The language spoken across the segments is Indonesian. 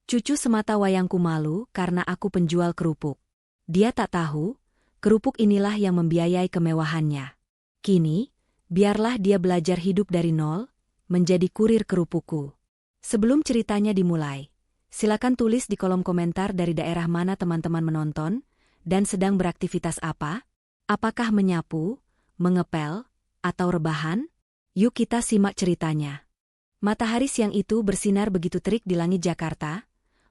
Cucu semata wayangku malu karena aku penjual kerupuk. Dia tak tahu, kerupuk inilah yang membiayai kemewahannya. Kini, biarlah dia belajar hidup dari nol, menjadi kurir kerupukku. Sebelum ceritanya dimulai, silakan tulis di kolom komentar dari daerah mana teman-teman menonton, dan sedang beraktivitas apa? Apakah menyapu, mengepel, atau rebahan? Yuk kita simak ceritanya. Matahari siang itu bersinar begitu terik di langit Jakarta,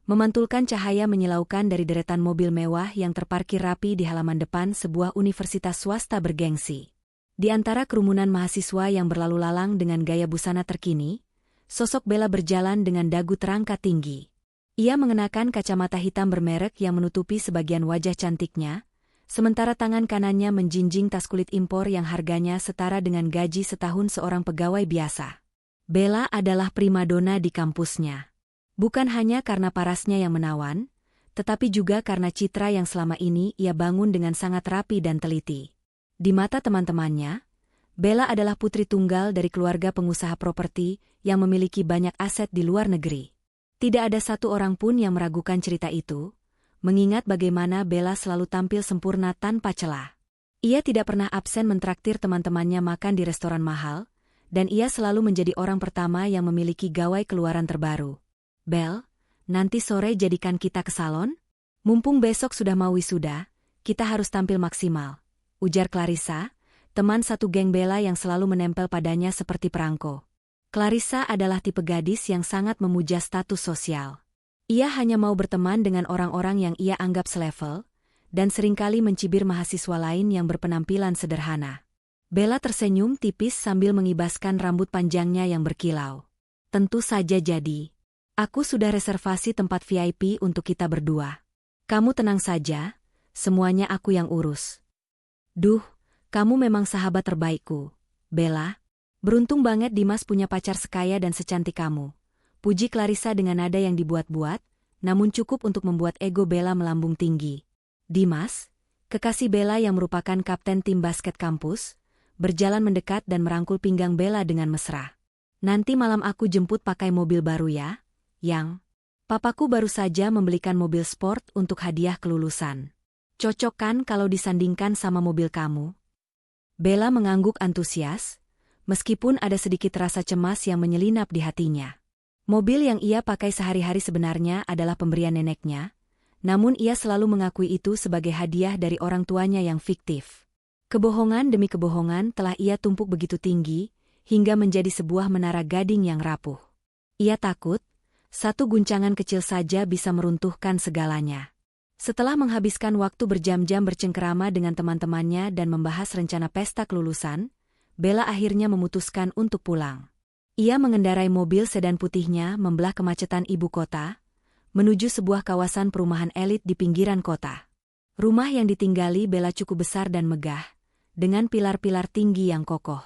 memantulkan cahaya menyilaukan dari deretan mobil mewah yang terparkir rapi di halaman depan sebuah universitas swasta bergengsi. Di antara kerumunan mahasiswa yang berlalu lalang dengan gaya busana terkini, sosok Bella berjalan dengan dagu terangkat tinggi. Ia mengenakan kacamata hitam bermerek yang menutupi sebagian wajah cantiknya, sementara tangan kanannya menjinjing tas kulit impor yang harganya setara dengan gaji setahun seorang pegawai biasa. Bella adalah primadona di kampusnya. Bukan hanya karena parasnya yang menawan, tetapi juga karena citra yang selama ini ia bangun dengan sangat rapi dan teliti. Di mata teman-temannya, Bella adalah putri tunggal dari keluarga pengusaha properti yang memiliki banyak aset di luar negeri. Tidak ada satu orang pun yang meragukan cerita itu, mengingat bagaimana Bella selalu tampil sempurna tanpa celah. Ia tidak pernah absen mentraktir teman-temannya makan di restoran mahal, dan ia selalu menjadi orang pertama yang memiliki gawai keluaran terbaru. "Bel, nanti sore jadikan kita ke salon? Mumpung besok sudah mau wisuda, kita harus tampil maksimal," ujar Clarissa, teman satu geng Bella yang selalu menempel padanya seperti perangko. Clarissa adalah tipe gadis yang sangat memuja status sosial. Ia hanya mau berteman dengan orang-orang yang ia anggap selevel, dan seringkali mencibir mahasiswa lain yang berpenampilan sederhana. Bella tersenyum tipis sambil mengibaskan rambut panjangnya yang berkilau. "Tentu saja jadi. Aku sudah reservasi tempat VIP untuk kita berdua. Kamu tenang saja, semuanya aku yang urus." "Duh, kamu memang sahabat terbaikku, Bella. Beruntung banget Dimas punya pacar sekaya dan secantik kamu," puji Clarissa dengan nada yang dibuat-buat, namun cukup untuk membuat ego Bella melambung tinggi. Dimas, kekasih Bella yang merupakan kapten tim basket kampus, berjalan mendekat dan merangkul pinggang Bella dengan mesra. "Nanti malam aku jemput pakai mobil baru ya, Yang. Papaku baru saja membelikan mobil sport untuk hadiah kelulusan. Cocok kan kalau disandingkan sama mobil kamu?" Bella mengangguk antusias, meskipun ada sedikit rasa cemas yang menyelinap di hatinya. Mobil yang ia pakai sehari-hari sebenarnya adalah pemberian neneknya, namun ia selalu mengakui itu sebagai hadiah dari orang tuanya yang fiktif. Kebohongan demi kebohongan telah ia tumpuk begitu tinggi, hingga menjadi sebuah menara gading yang rapuh. Ia takut, satu guncangan kecil saja bisa meruntuhkan segalanya. Setelah menghabiskan waktu berjam-jam bercengkerama dengan teman-temannya dan membahas rencana pesta kelulusan, Bella akhirnya memutuskan untuk pulang. Ia mengendarai mobil sedan putihnya membelah kemacetan ibu kota, menuju sebuah kawasan perumahan elit di pinggiran kota. Rumah yang ditinggali Bella cukup besar dan megah, dengan pilar-pilar tinggi yang kokoh.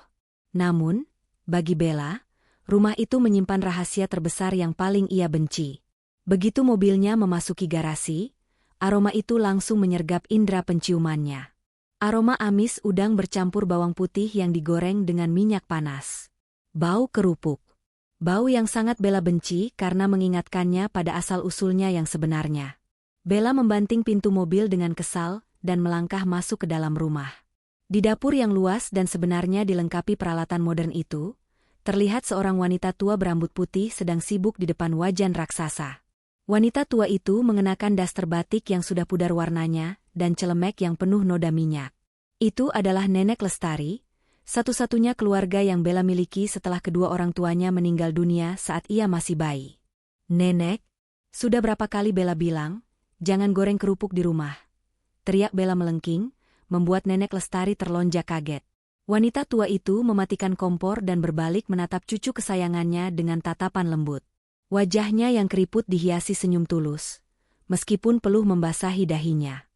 Namun, bagi Bella, rumah itu menyimpan rahasia terbesar yang paling ia benci. Begitu mobilnya memasuki garasi, aroma itu langsung menyergap indera penciumannya. Aroma amis udang bercampur bawang putih yang digoreng dengan minyak panas. Bau kerupuk. Bau yang sangat Bella benci karena mengingatkannya pada asal-usulnya yang sebenarnya. Bella membanting pintu mobil dengan kesal dan melangkah masuk ke dalam rumah. Di dapur yang luas dan sebenarnya dilengkapi peralatan modern itu, terlihat seorang wanita tua berambut putih sedang sibuk di depan wajan raksasa. Wanita tua itu mengenakan daster batik yang sudah pudar warnanya dan celemek yang penuh noda minyak. Itu adalah Nenek Lestari, satu-satunya keluarga yang Bella miliki setelah kedua orang tuanya meninggal dunia saat ia masih bayi. "Nenek, sudah berapa kali Bella bilang, jangan goreng kerupuk di rumah," teriak Bella melengking, membuat Nenek Lestari terlonjak kaget. Wanita tua itu mematikan kompor dan berbalik menatap cucu kesayangannya dengan tatapan lembut. Wajahnya yang keriput dihiasi senyum tulus, meskipun peluh membasahi dahinya.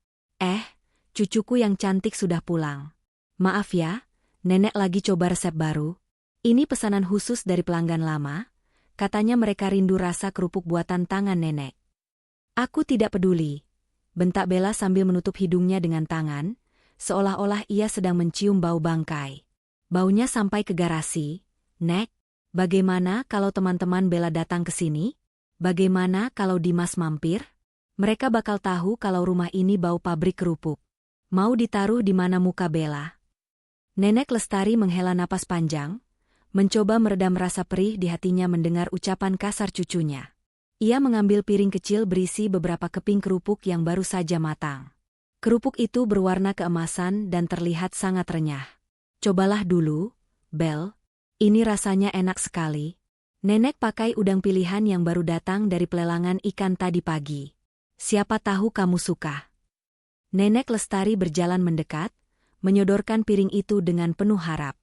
Cucuku yang cantik sudah pulang. Maaf ya, Nenek lagi coba resep baru. Ini pesanan khusus dari pelanggan lama, katanya mereka rindu rasa kerupuk buatan tangan Nenek." "Aku tidak peduli," bentak Bella sambil menutup hidungnya dengan tangan, seolah-olah ia sedang mencium bau bangkai. Baunya sampai ke garasi. "Nek, bagaimana kalau teman-teman Bella datang ke sini? Bagaimana kalau Dimas mampir? Mereka bakal tahu kalau rumah ini bau pabrik kerupuk. Mau ditaruh di mana muka Bella? Nenek Lestari menghela napas panjang, mencoba meredam rasa perih di hatinya mendengar ucapan kasar cucunya. Ia mengambil piring kecil berisi beberapa keping kerupuk yang baru saja matang. Kerupuk itu berwarna keemasan dan terlihat sangat renyah. Cobalah dulu, Bel. Ini rasanya enak sekali. Nenek pakai udang pilihan yang baru datang dari pelelangan ikan tadi pagi. Siapa tahu kamu suka. Nenek Lestari berjalan mendekat, menyodorkan piring itu dengan penuh harap.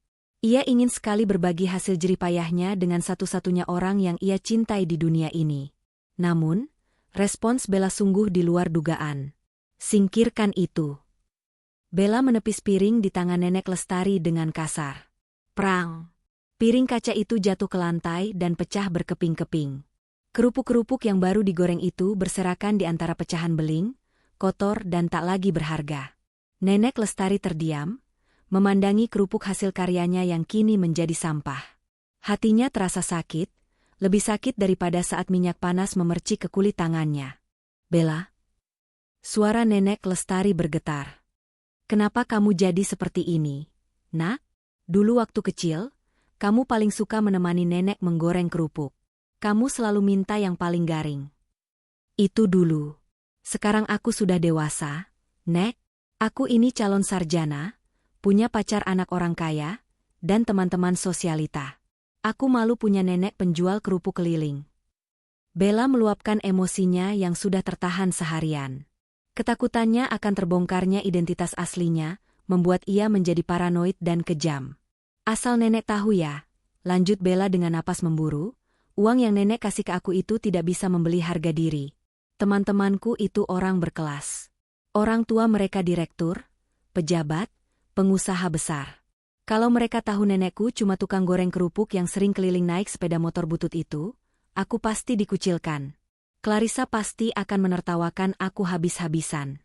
Ia ingin sekali berbagi hasil jeripayahnya dengan satu-satunya orang yang ia cintai di dunia ini. Namun, respons Bella sungguh di luar dugaan. Singkirkan itu. Bella menepis piring di tangan Nenek Lestari dengan kasar. Prang! Piring kaca itu jatuh ke lantai dan pecah berkeping-keping. Kerupuk-kerupuk yang baru digoreng itu berserakan di antara pecahan beling, kotor dan tak lagi berharga. Nenek Lestari terdiam, memandangi kerupuk hasil karyanya yang kini menjadi sampah. Hatinya terasa sakit, lebih sakit daripada saat minyak panas memercik ke kulit tangannya. Bella? Suara Nenek Lestari bergetar. Kenapa kamu jadi seperti ini, Nak? Dulu waktu kecil, kamu paling suka menemani nenek menggoreng kerupuk. Kamu selalu minta yang paling garing. Itu dulu. Sekarang aku sudah dewasa, Nek. Aku ini calon sarjana, punya pacar anak orang kaya, dan teman-teman sosialita. Aku malu punya nenek penjual kerupuk keliling. Bella meluapkan emosinya yang sudah tertahan seharian. Ketakutannya akan terbongkarnya identitas aslinya, membuat ia menjadi paranoid dan kejam. Asal nenek tahu ya, lanjut Bella dengan napas memburu, uang yang nenek kasih ke aku itu tidak bisa membeli harga diri. Teman-temanku itu orang berkelas. Orang tua mereka direktur, pejabat, pengusaha besar. Kalau mereka tahu nenekku cuma tukang goreng kerupuk yang sering keliling naik sepeda motor butut itu, aku pasti dikucilkan. Clarissa pasti akan menertawakan aku habis-habisan.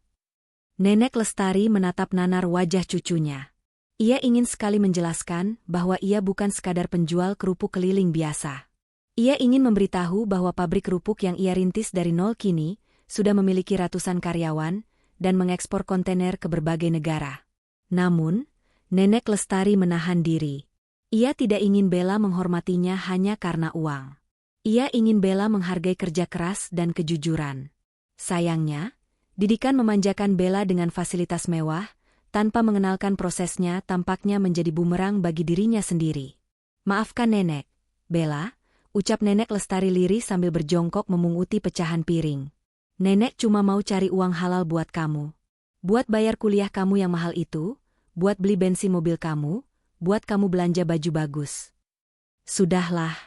Nenek Lestari menatap nanar wajah cucunya. Ia ingin sekali menjelaskan bahwa ia bukan sekadar penjual kerupuk keliling biasa. Ia ingin memberitahu bahwa pabrik kerupuk yang ia rintis dari nol kini sudah memiliki ratusan karyawan dan mengekspor kontainer ke berbagai negara. Namun, Nenek Lestari menahan diri. Ia tidak ingin Bella menghormatinya hanya karena uang. Ia ingin Bella menghargai kerja keras dan kejujuran. Sayangnya, didikan memanjakan Bella dengan fasilitas mewah, tanpa mengenalkan prosesnya tampaknya menjadi bumerang bagi dirinya sendiri. Maafkan nenek, Bella, ucap Nenek Lestari lirih sambil berjongkok memunguti pecahan piring. Nenek cuma mau cari uang halal buat kamu. Buat bayar kuliah kamu yang mahal itu, buat beli bensin mobil kamu, buat kamu belanja baju bagus. Sudahlah.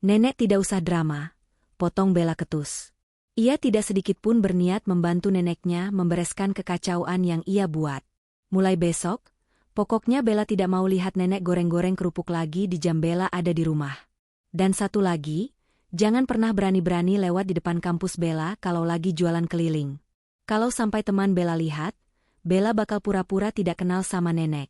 Nenek tidak usah drama, potong Bella ketus. Ia tidak sedikit pun berniat membantu neneknya membereskan kekacauan yang ia buat. Mulai besok, pokoknya Bella tidak mau lihat nenek goreng-goreng kerupuk lagi di jam Bella ada di rumah. Dan satu lagi, jangan pernah berani-berani lewat di depan kampus Bella kalau lagi jualan keliling. Kalau sampai teman Bella lihat, Bella bakal pura-pura tidak kenal sama nenek.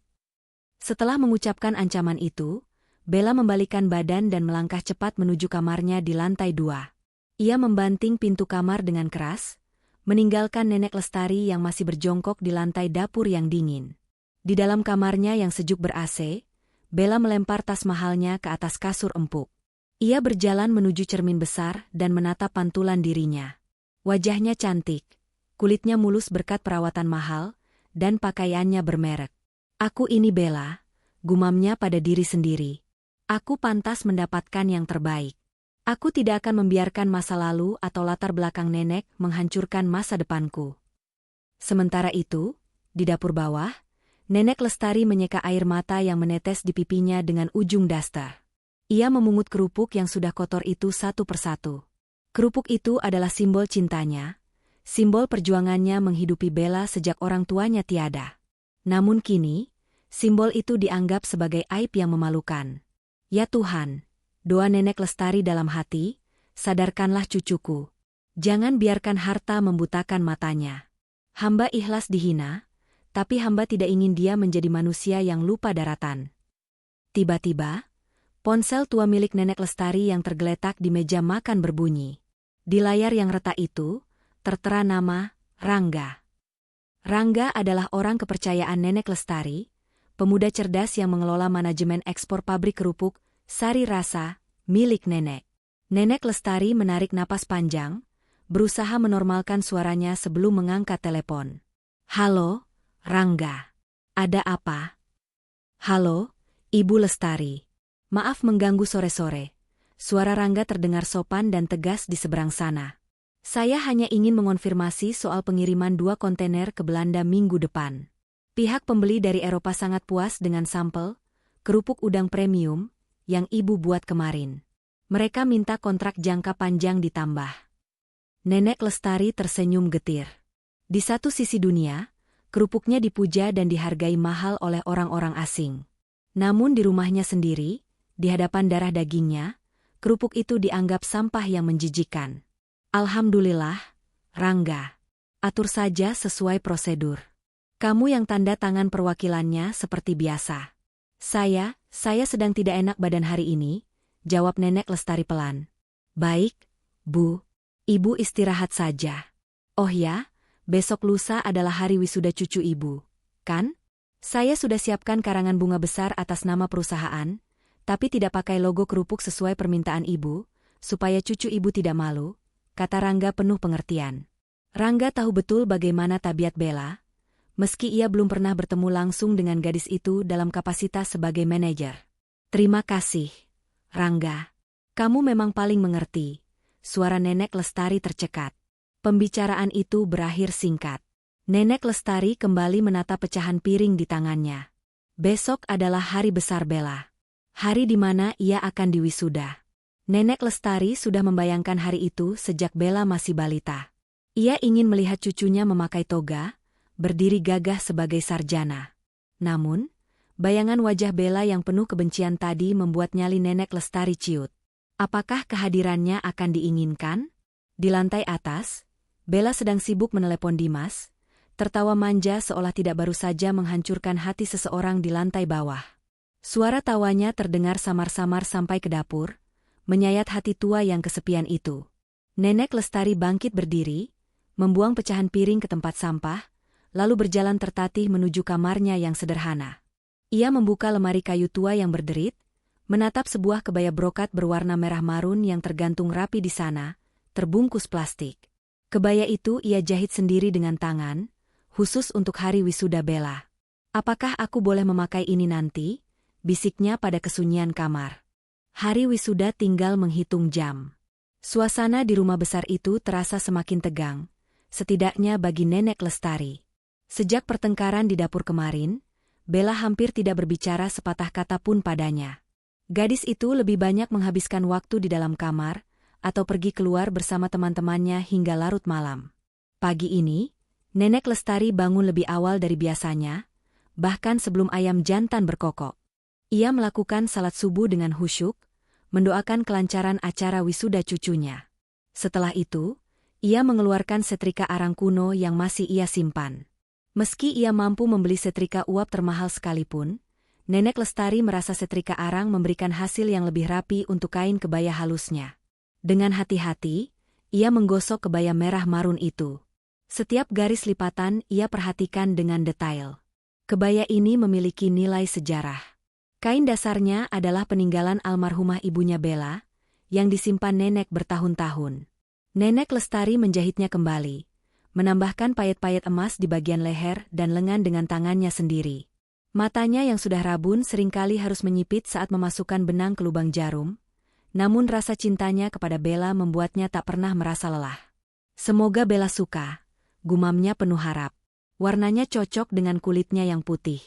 Setelah mengucapkan ancaman itu, Bella membalikkan badan dan melangkah cepat menuju kamarnya di lantai 2. Ia membanting pintu kamar dengan keras, meninggalkan Nenek Lestari yang masih berjongkok di lantai dapur yang dingin. Di dalam kamarnya yang sejuk ber-AC, Bella melempar tas mahalnya ke atas kasur empuk. Ia berjalan menuju cermin besar dan menatap pantulan dirinya. Wajahnya cantik, kulitnya mulus berkat perawatan mahal, dan pakaiannya bermerek. Aku ini Bella, gumamnya pada diri sendiri. Aku pantas mendapatkan yang terbaik. Aku tidak akan membiarkan masa lalu atau latar belakang nenek menghancurkan masa depanku. Sementara itu, di dapur bawah, Nenek Lestari menyeka air mata yang menetes di pipinya dengan ujung daster. Ia memungut kerupuk yang sudah kotor itu satu persatu. Kerupuk itu adalah simbol cintanya, simbol perjuangannya menghidupi Bella sejak orang tuanya tiada. Namun kini, simbol itu dianggap sebagai aib yang memalukan. Ya Tuhan, doa Nenek Lestari dalam hati, sadarkanlah cucuku. Jangan biarkan harta membutakan matanya. Hamba ikhlas dihina, tapi hamba tidak ingin dia menjadi manusia yang lupa daratan. Tiba-tiba, ponsel tua milik Nenek Lestari yang tergeletak di meja makan berbunyi. Di layar yang retak itu, tertera nama Rangga. Rangga adalah orang kepercayaan Nenek Lestari, pemuda cerdas yang mengelola manajemen ekspor pabrik kerupuk Sari Rasa milik Nenek. Nenek Lestari menarik napas panjang, berusaha menormalkan suaranya sebelum mengangkat telepon. Halo, Rangga. Ada apa? Halo, Ibu Lestari. Maaf mengganggu sore-sore. Suara Rangga terdengar sopan dan tegas di seberang sana. Saya hanya ingin mengonfirmasi soal pengiriman 2 kontainer ke Belanda minggu depan. Pihak pembeli dari Eropa sangat puas dengan sampel kerupuk udang premium yang Ibu buat kemarin. Mereka minta kontrak jangka panjang ditambah. Nenek Lestari tersenyum getir. Di satu sisi dunia, kerupuknya dipuja dan dihargai mahal oleh orang-orang asing. Namun di rumahnya sendiri, di hadapan darah dagingnya, kerupuk itu dianggap sampah yang menjijikan. Alhamdulillah, Rangga. Atur saja sesuai prosedur. Kamu yang tanda tangan perwakilannya seperti biasa. Saya sedang tidak enak badan hari ini, jawab Nenek Lestari pelan. Baik, Bu. Ibu istirahat saja. Oh ya, besok lusa adalah hari wisuda cucu Ibu, kan? Saya sudah siapkan karangan bunga besar atas nama perusahaan, tapi tidak pakai logo kerupuk sesuai permintaan Ibu, supaya cucu Ibu tidak malu, kata Rangga penuh pengertian. Rangga tahu betul bagaimana tabiat Bella, meski ia belum pernah bertemu langsung dengan gadis itu dalam kapasitas sebagai manajer. Terima kasih, Rangga. Kamu memang paling mengerti. Suara Nenek Lestari tercekat. Pembicaraan itu berakhir singkat. Nenek Lestari kembali menatap pecahan piring di tangannya. Besok adalah hari besar Bella. Hari di mana ia akan diwisuda. Nenek Lestari sudah membayangkan hari itu sejak Bella masih balita. Ia ingin melihat cucunya memakai toga, berdiri gagah sebagai sarjana. Namun, bayangan wajah Bella yang penuh kebencian tadi membuat nyali Nenek Lestari ciut. Apakah kehadirannya akan diinginkan? Di lantai atas, Bella sedang sibuk menelepon Dimas, tertawa manja seolah tidak baru saja menghancurkan hati seseorang di lantai bawah. Suara tawanya terdengar samar-samar sampai ke dapur, menyayat hati tua yang kesepian itu. Nenek Lestari bangkit berdiri, membuang pecahan piring ke tempat sampah, lalu berjalan tertatih menuju kamarnya yang sederhana. Ia membuka lemari kayu tua yang berderit, menatap sebuah kebaya brokat berwarna merah marun yang tergantung rapi di sana, terbungkus plastik. Kebaya itu ia jahit sendiri dengan tangan, khusus untuk hari wisuda Bella. Apakah aku boleh memakai ini nanti? Bisiknya pada kesunyian kamar. Hari wisuda tinggal menghitung jam. Suasana di rumah besar itu terasa semakin tegang, setidaknya bagi Nenek Lestari. Sejak pertengkaran di dapur kemarin, Bella hampir tidak berbicara sepatah kata pun padanya. Gadis itu lebih banyak menghabiskan waktu di dalam kamar, atau pergi keluar bersama teman-temannya hingga larut malam. Pagi ini, Nenek Lestari bangun lebih awal dari biasanya, bahkan sebelum ayam jantan berkokok. Ia melakukan salat subuh dengan khusyuk, mendoakan kelancaran acara wisuda cucunya. Setelah itu, ia mengeluarkan setrika arang kuno yang masih ia simpan. Meski ia mampu membeli setrika uap termahal sekalipun, Nenek Lestari merasa setrika arang memberikan hasil yang lebih rapi untuk kain kebaya halusnya. Dengan hati-hati, ia menggosok kebaya merah marun itu. Setiap garis lipatan ia perhatikan dengan detail. Kebaya ini memiliki nilai sejarah. Kain dasarnya adalah peninggalan almarhumah ibunya Bella, yang disimpan nenek bertahun-tahun. Nenek Lestari menjahitnya kembali, menambahkan payet-payet emas di bagian leher dan lengan dengan tangannya sendiri. Matanya yang sudah rabun seringkali harus menyipit saat memasukkan benang ke lubang jarum, namun rasa cintanya kepada Bella membuatnya tak pernah merasa lelah. Semoga Bella suka, gumamnya penuh harap. Warnanya cocok dengan kulitnya yang putih.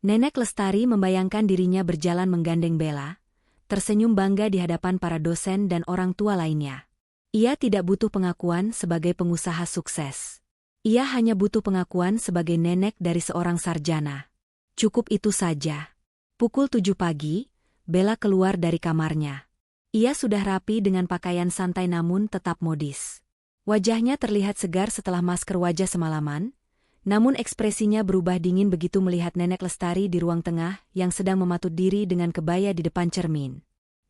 Nenek Lestari membayangkan dirinya berjalan menggandeng Bella, tersenyum bangga di hadapan para dosen dan orang tua lainnya. Ia tidak butuh pengakuan sebagai pengusaha sukses. Ia hanya butuh pengakuan sebagai nenek dari seorang sarjana. Cukup itu saja. Pukul 7 pagi, Bella keluar dari kamarnya. Ia sudah rapi dengan pakaian santai namun tetap modis. Wajahnya terlihat segar setelah masker wajah semalaman, namun ekspresinya berubah dingin begitu melihat Nenek Lestari di ruang tengah yang sedang mematut diri dengan kebaya di depan cermin.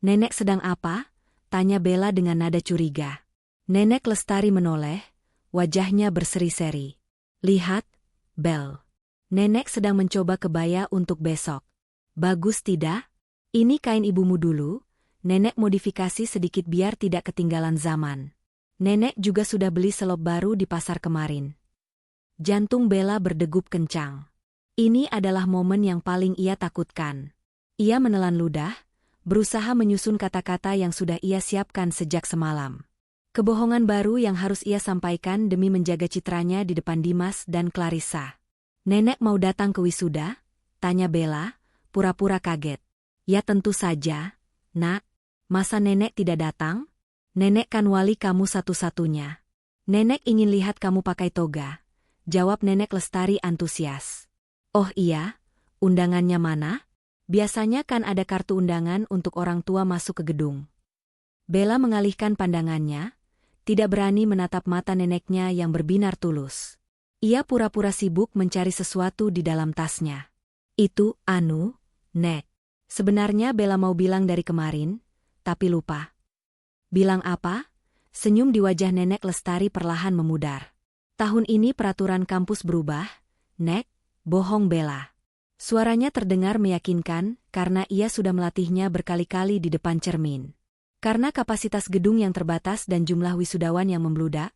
"Nenek sedang apa?" tanya Bella dengan nada curiga. Nenek Lestari menoleh, wajahnya berseri-seri. Lihat, Bel. Nenek sedang mencoba kebaya untuk besok. Bagus tidak? Ini kain ibumu dulu, nenek modifikasi sedikit biar tidak ketinggalan zaman. Nenek juga sudah beli selop baru di pasar kemarin. Jantung Bella berdegup kencang. Ini adalah momen yang paling ia takutkan. Ia menelan ludah, berusaha menyusun kata-kata yang sudah ia siapkan sejak semalam. Kebohongan baru yang harus ia sampaikan demi menjaga citranya di depan Dimas dan Clarissa. Nenek mau datang ke wisuda? Tanya Bella, pura-pura kaget. Ya tentu saja, Nak. Masa nenek tidak datang? Nenek kan wali kamu satu-satunya. Nenek ingin lihat kamu pakai toga. Jawab Nenek Lestari antusias. Oh iya, undangannya mana? Biasanya kan ada kartu undangan untuk orang tua masuk ke gedung. Bella mengalihkan pandangannya, tidak berani menatap mata neneknya yang berbinar tulus. Ia pura-pura sibuk mencari sesuatu di dalam tasnya. Itu, Nek. Sebenarnya Bella mau bilang dari kemarin, tapi lupa. Bilang apa? Senyum di wajah Nenek Lestari perlahan memudar. Tahun ini peraturan kampus berubah, Nek, bohong Bella. Suaranya terdengar meyakinkan karena ia sudah melatihnya berkali-kali di depan cermin. Karena kapasitas gedung yang terbatas dan jumlah wisudawan yang membludak,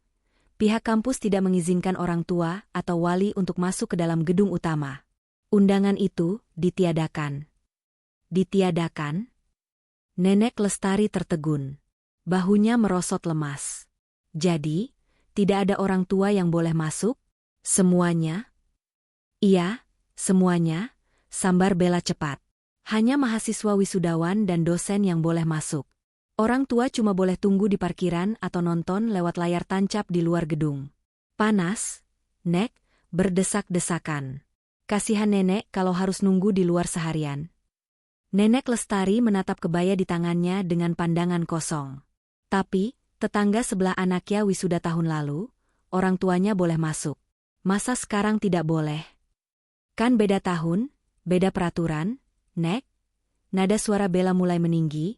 pihak kampus tidak mengizinkan orang tua atau wali untuk masuk ke dalam gedung utama. Undangan itu ditiadakan. Ditiadakan? Nenek Lestari tertegun. Bahunya merosot lemas. Jadi, tidak ada orang tua yang boleh masuk? Semuanya? Iya, semuanya, sambar Bella cepat. Hanya mahasiswa wisudawan dan dosen yang boleh masuk. Orang tua cuma boleh tunggu di parkiran atau nonton lewat layar tancap di luar gedung. Panas, Nek, berdesak-desakan. Kasihan nenek kalau harus nunggu di luar seharian. Nenek Lestari menatap kebaya di tangannya dengan pandangan kosong. Tapi, tetangga sebelah anaknya wisuda tahun lalu, orang tuanya boleh masuk. Masa sekarang tidak boleh? Kan beda tahun, beda peraturan, Nek? Nada suara Bella mulai meninggi,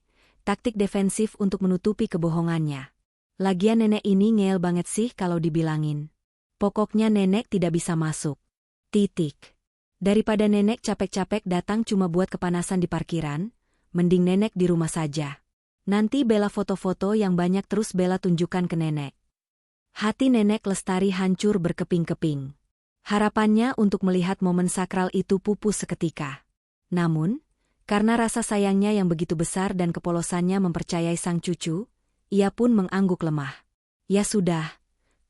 taktik defensif untuk menutupi kebohongannya. Lagian nenek ini ngeyel banget sih kalau dibilangin. Pokoknya nenek tidak bisa masuk. Titik. Daripada nenek capek-capek datang cuma buat kepanasan di parkiran, mending nenek di rumah saja. Nanti Bella foto-foto yang banyak terus Bella tunjukkan ke nenek. Hati Nenek Lestari hancur berkeping-keping. Harapannya untuk melihat momen sakral itu pupus seketika. Namun, karena rasa sayangnya yang begitu besar dan kepolosannya mempercayai sang cucu, ia pun mengangguk lemah. Ya sudah,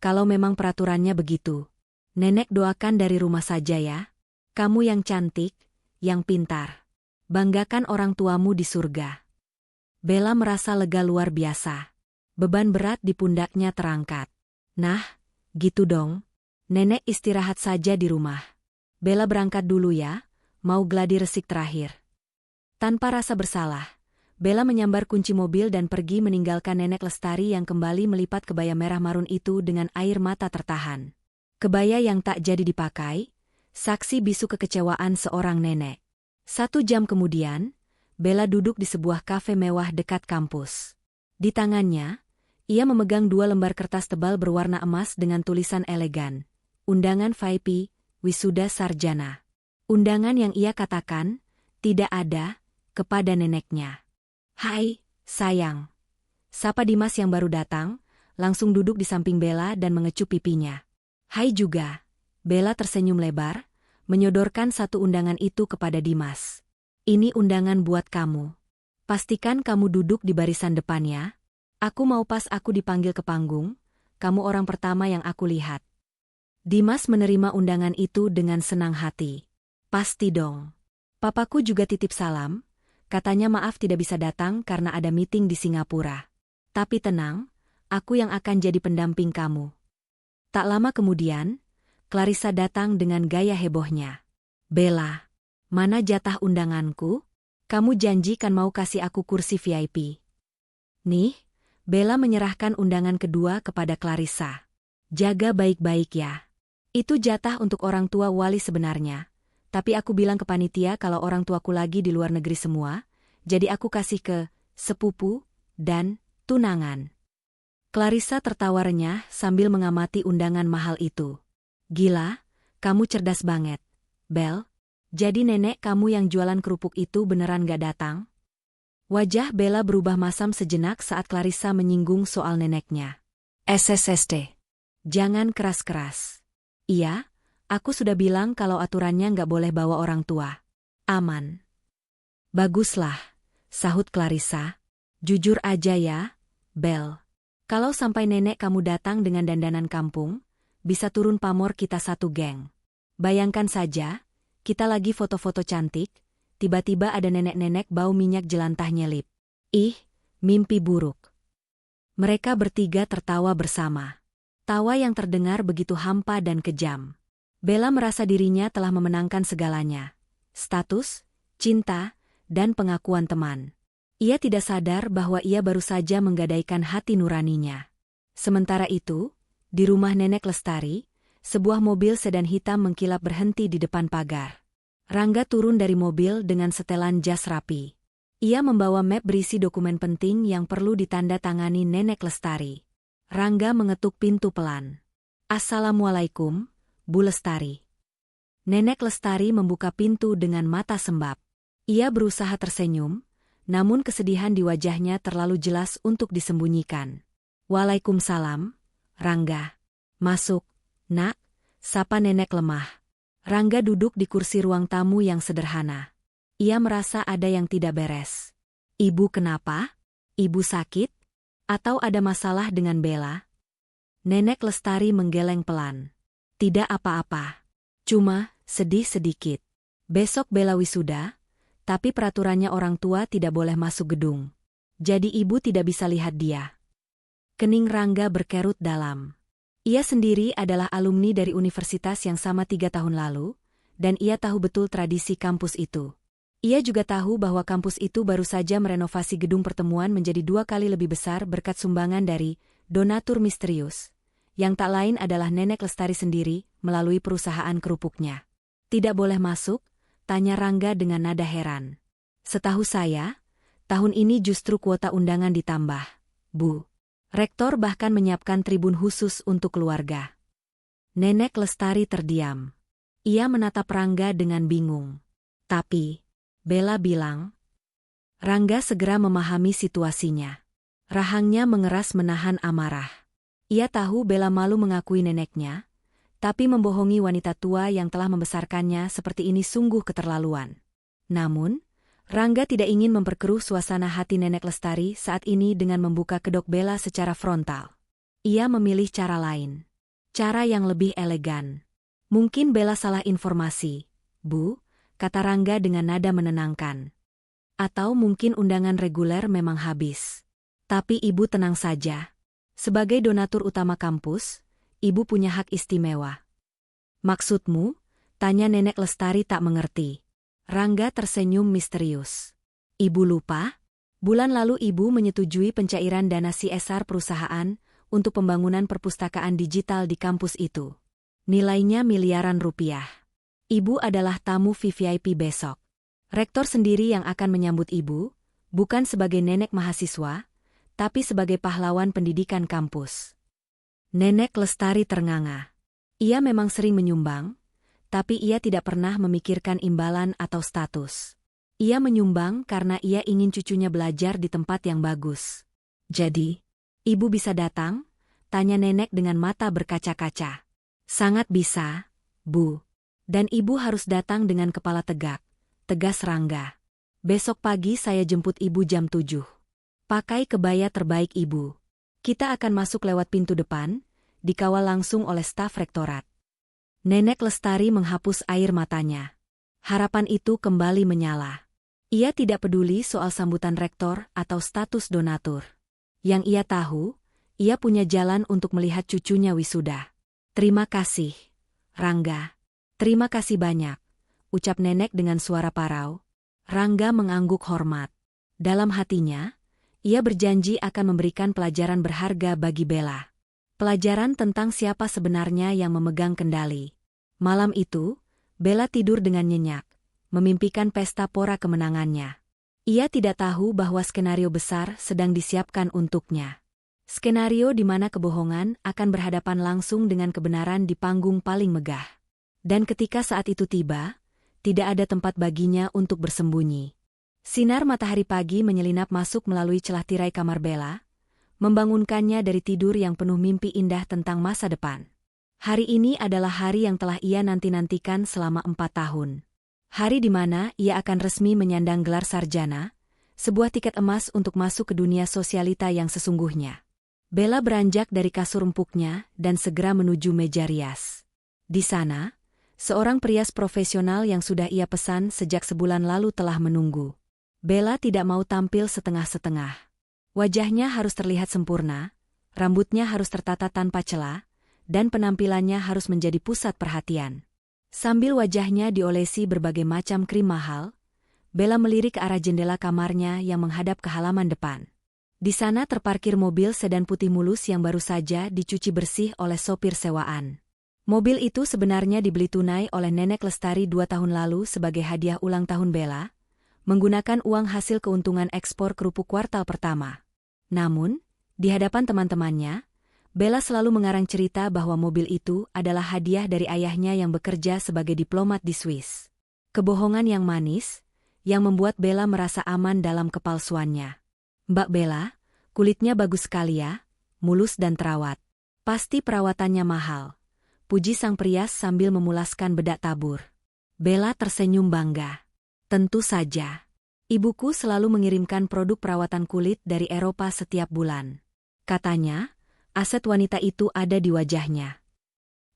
kalau memang peraturannya begitu. Nenek doakan dari rumah saja ya. Kamu yang cantik, yang pintar. Banggakan orang tuamu di surga. Bella merasa lega luar biasa. Beban berat di pundaknya terangkat. Nah, gitu dong. Nenek istirahat saja di rumah. Bella berangkat dulu ya, mau gladi resik terakhir. Tanpa rasa bersalah, Bella menyambar kunci mobil dan pergi meninggalkan Nenek Lestari yang kembali melipat kebaya merah marun itu dengan air mata tertahan. Kebaya yang tak jadi dipakai, saksi bisu kekecewaan seorang nenek. 1 jam kemudian, Bella duduk di sebuah kafe mewah dekat kampus. Di tangannya, ia memegang 2 lembar kertas tebal berwarna emas dengan tulisan elegan. Undangan VIP, wisuda sarjana. Undangan yang ia katakan, tidak ada, kepada neneknya. Hai, sayang. Sapa Dimas yang baru datang, langsung duduk di samping Bella dan mengecup pipinya. Hai juga. Bella tersenyum lebar, menyodorkan 1 undangan itu kepada Dimas. Ini undangan buat kamu. Pastikan kamu duduk di barisan depan ya. Aku mau pas aku dipanggil ke panggung, kamu orang pertama yang aku lihat. Dimas menerima undangan itu dengan senang hati. Pasti dong. Papaku juga titip salam. Katanya maaf tidak bisa datang karena ada meeting di Singapura. Tapi tenang, aku yang akan jadi pendamping kamu. Tak lama kemudian, Clarissa datang dengan gaya hebohnya. Bella, mana jatah undanganku? Kamu janji kan mau kasih aku kursi VIP. Nih, Bella menyerahkan undangan kedua kepada Clarissa. Jaga baik-baik ya. Itu jatah untuk orang tua wali sebenarnya. Tapi aku bilang ke panitia kalau orang tuaku lagi di luar negeri semua, jadi aku kasih ke sepupu dan tunangan. Clarissa tertawa renyah sambil mengamati undangan mahal itu. Gila, kamu cerdas banget, Bel. Jadi nenek kamu yang jualan kerupuk itu beneran gak datang? Wajah Bella berubah masam sejenak saat Clarissa menyinggung soal neneknya. SSST. Jangan keras-keras. Iya, aku sudah bilang kalau aturannya nggak boleh bawa orang tua. Aman. Baguslah, sahut Clarissa. Jujur aja ya, Bel. Kalau sampai nenek kamu datang dengan dandanan kampung, bisa turun pamor kita satu geng. Bayangkan saja, kita lagi foto-foto cantik, tiba-tiba ada nenek-nenek bau minyak jelantah nyelip. Ih, mimpi buruk. Mereka bertiga tertawa bersama. Tawa yang terdengar begitu hampa dan kejam. Bella merasa dirinya telah memenangkan segalanya. Status, cinta, dan pengakuan teman. Ia tidak sadar bahwa ia baru saja menggadaikan hati nuraninya. Sementara itu, di rumah Nenek Lestari, sebuah mobil sedan hitam mengkilap berhenti di depan pagar. Rangga turun dari mobil dengan setelan jas rapi. Ia membawa map berisi dokumen penting yang perlu ditanda tangani Nenek Lestari. Rangga mengetuk pintu pelan. Assalamualaikum, Bu Lestari. Nenek Lestari membuka pintu dengan mata sembab. Ia berusaha tersenyum, namun kesedihan di wajahnya terlalu jelas untuk disembunyikan. Waalaikumsalam, Rangga. Masuk, nak, sapa nenek lemah. Rangga duduk di kursi ruang tamu yang sederhana. Ia merasa ada yang tidak beres. Ibu kenapa? Ibu sakit? Atau ada masalah dengan Bella? Nenek Lestari menggeleng pelan. Tidak apa-apa. Cuma, sedih sedikit. Besok Bella wisuda, tapi peraturannya orang tua tidak boleh masuk gedung. Jadi ibu tidak bisa lihat dia. Kening Rangga berkerut dalam. Ia sendiri adalah alumni dari universitas yang sama 3 tahun lalu, dan ia tahu betul tradisi kampus itu. Ia juga tahu bahwa kampus itu baru saja merenovasi gedung pertemuan menjadi 2 kali lebih besar berkat sumbangan dari donatur misterius, yang tak lain adalah Nenek Lestari sendiri melalui perusahaan kerupuknya. Tidak boleh masuk? Tanya Rangga dengan nada heran. Setahu saya, tahun ini justru kuota undangan ditambah, Bu. Rektor bahkan menyiapkan tribun khusus untuk keluarga. Nenek Lestari terdiam. Ia menatap Rangga dengan bingung. Tapi, Bella bilang. Rangga segera memahami situasinya. Rahangnya mengeras menahan amarah. Ia tahu Bella malu mengakui neneknya, tapi membohongi wanita tua yang telah membesarkannya seperti ini sungguh keterlaluan. Namun, Rangga tidak ingin memperkeruh suasana hati Nenek Lestari saat ini dengan membuka kedok Bella secara frontal. Ia memilih cara lain. Cara yang lebih elegan. Mungkin Bella salah informasi, Bu, kata Rangga dengan nada menenangkan. Atau mungkin undangan reguler memang habis. Tapi ibu tenang saja. Sebagai donatur utama kampus, ibu punya hak istimewa. Maksudmu? Tanya Nenek Lestari tak mengerti. Rangga tersenyum misterius. Ibu lupa? Bulan lalu ibu menyetujui pencairan dana CSR perusahaan untuk pembangunan perpustakaan digital di kampus itu. Nilainya miliaran rupiah. Ibu adalah tamu VVIP besok. Rektor sendiri yang akan menyambut ibu, bukan sebagai nenek mahasiswa, tapi sebagai pahlawan pendidikan kampus. Nenek Lestari ternganga. Ia memang sering menyumbang, tapi ia tidak pernah memikirkan imbalan atau status. Ia menyumbang karena ia ingin cucunya belajar di tempat yang bagus. Jadi, ibu bisa datang? Tanya nenek dengan mata berkaca-kaca. Sangat bisa, Bu. Dan ibu harus datang dengan kepala tegak, tegas Rangga. Besok pagi saya jemput ibu jam 7. Pakai kebaya terbaik ibu. Kita akan masuk lewat pintu depan, dikawal langsung oleh staf rektorat. Nenek Lestari menghapus air matanya. Harapan itu kembali menyala. Ia tidak peduli soal sambutan rektor atau status donatur. Yang ia tahu, ia punya jalan untuk melihat cucunya wisuda. Terima kasih, Rangga. Terima kasih banyak, ucap nenek dengan suara parau. Rangga mengangguk hormat. Dalam hatinya, ia berjanji akan memberikan pelajaran berharga bagi Bella. Pelajaran tentang siapa sebenarnya yang memegang kendali. Malam itu, Bella tidur dengan nyenyak, memimpikan pesta pora kemenangannya. Ia tidak tahu bahwa skenario besar sedang disiapkan untuknya. Skenario di mana kebohongan akan berhadapan langsung dengan kebenaran di panggung paling megah. Dan ketika saat itu tiba, tidak ada tempat baginya untuk bersembunyi. Sinar matahari pagi menyelinap masuk melalui celah tirai kamar Bella, membangunkannya dari tidur yang penuh mimpi indah tentang masa depan. Hari ini adalah hari yang telah ia nanti-nantikan selama 4 tahun. Hari di mana ia akan resmi menyandang gelar sarjana, sebuah tiket emas untuk masuk ke dunia sosialita yang sesungguhnya. Bella beranjak dari kasur empuknya dan segera menuju meja rias. Di sana, seorang perias profesional yang sudah ia pesan sejak sebulan lalu telah menunggu. Bella tidak mau tampil setengah-setengah. Wajahnya harus terlihat sempurna, rambutnya harus tertata tanpa celah, dan penampilannya harus menjadi pusat perhatian. Sambil wajahnya diolesi berbagai macam krim mahal, Bella melirik ke arah jendela kamarnya yang menghadap ke halaman depan. Di sana terparkir mobil sedan putih mulus yang baru saja dicuci bersih oleh sopir sewaan. Mobil itu sebenarnya dibeli tunai oleh Nenek Lestari 2 tahun lalu sebagai hadiah ulang tahun Bella, menggunakan uang hasil keuntungan ekspor kerupuk kuartal pertama. Namun, di hadapan teman-temannya, Bella selalu mengarang cerita bahwa mobil itu adalah hadiah dari ayahnya yang bekerja sebagai diplomat di Swiss. Kebohongan yang manis, yang membuat Bella merasa aman dalam kepalsuannya. Mbak Bella, kulitnya bagus sekali ya, mulus dan terawat. Pasti perawatannya mahal. Puji sang perias sambil memulaskan bedak tabur. Bella tersenyum bangga. Tentu saja. Ibuku selalu mengirimkan produk perawatan kulit dari Eropa setiap bulan. Katanya, aset wanita itu ada di wajahnya.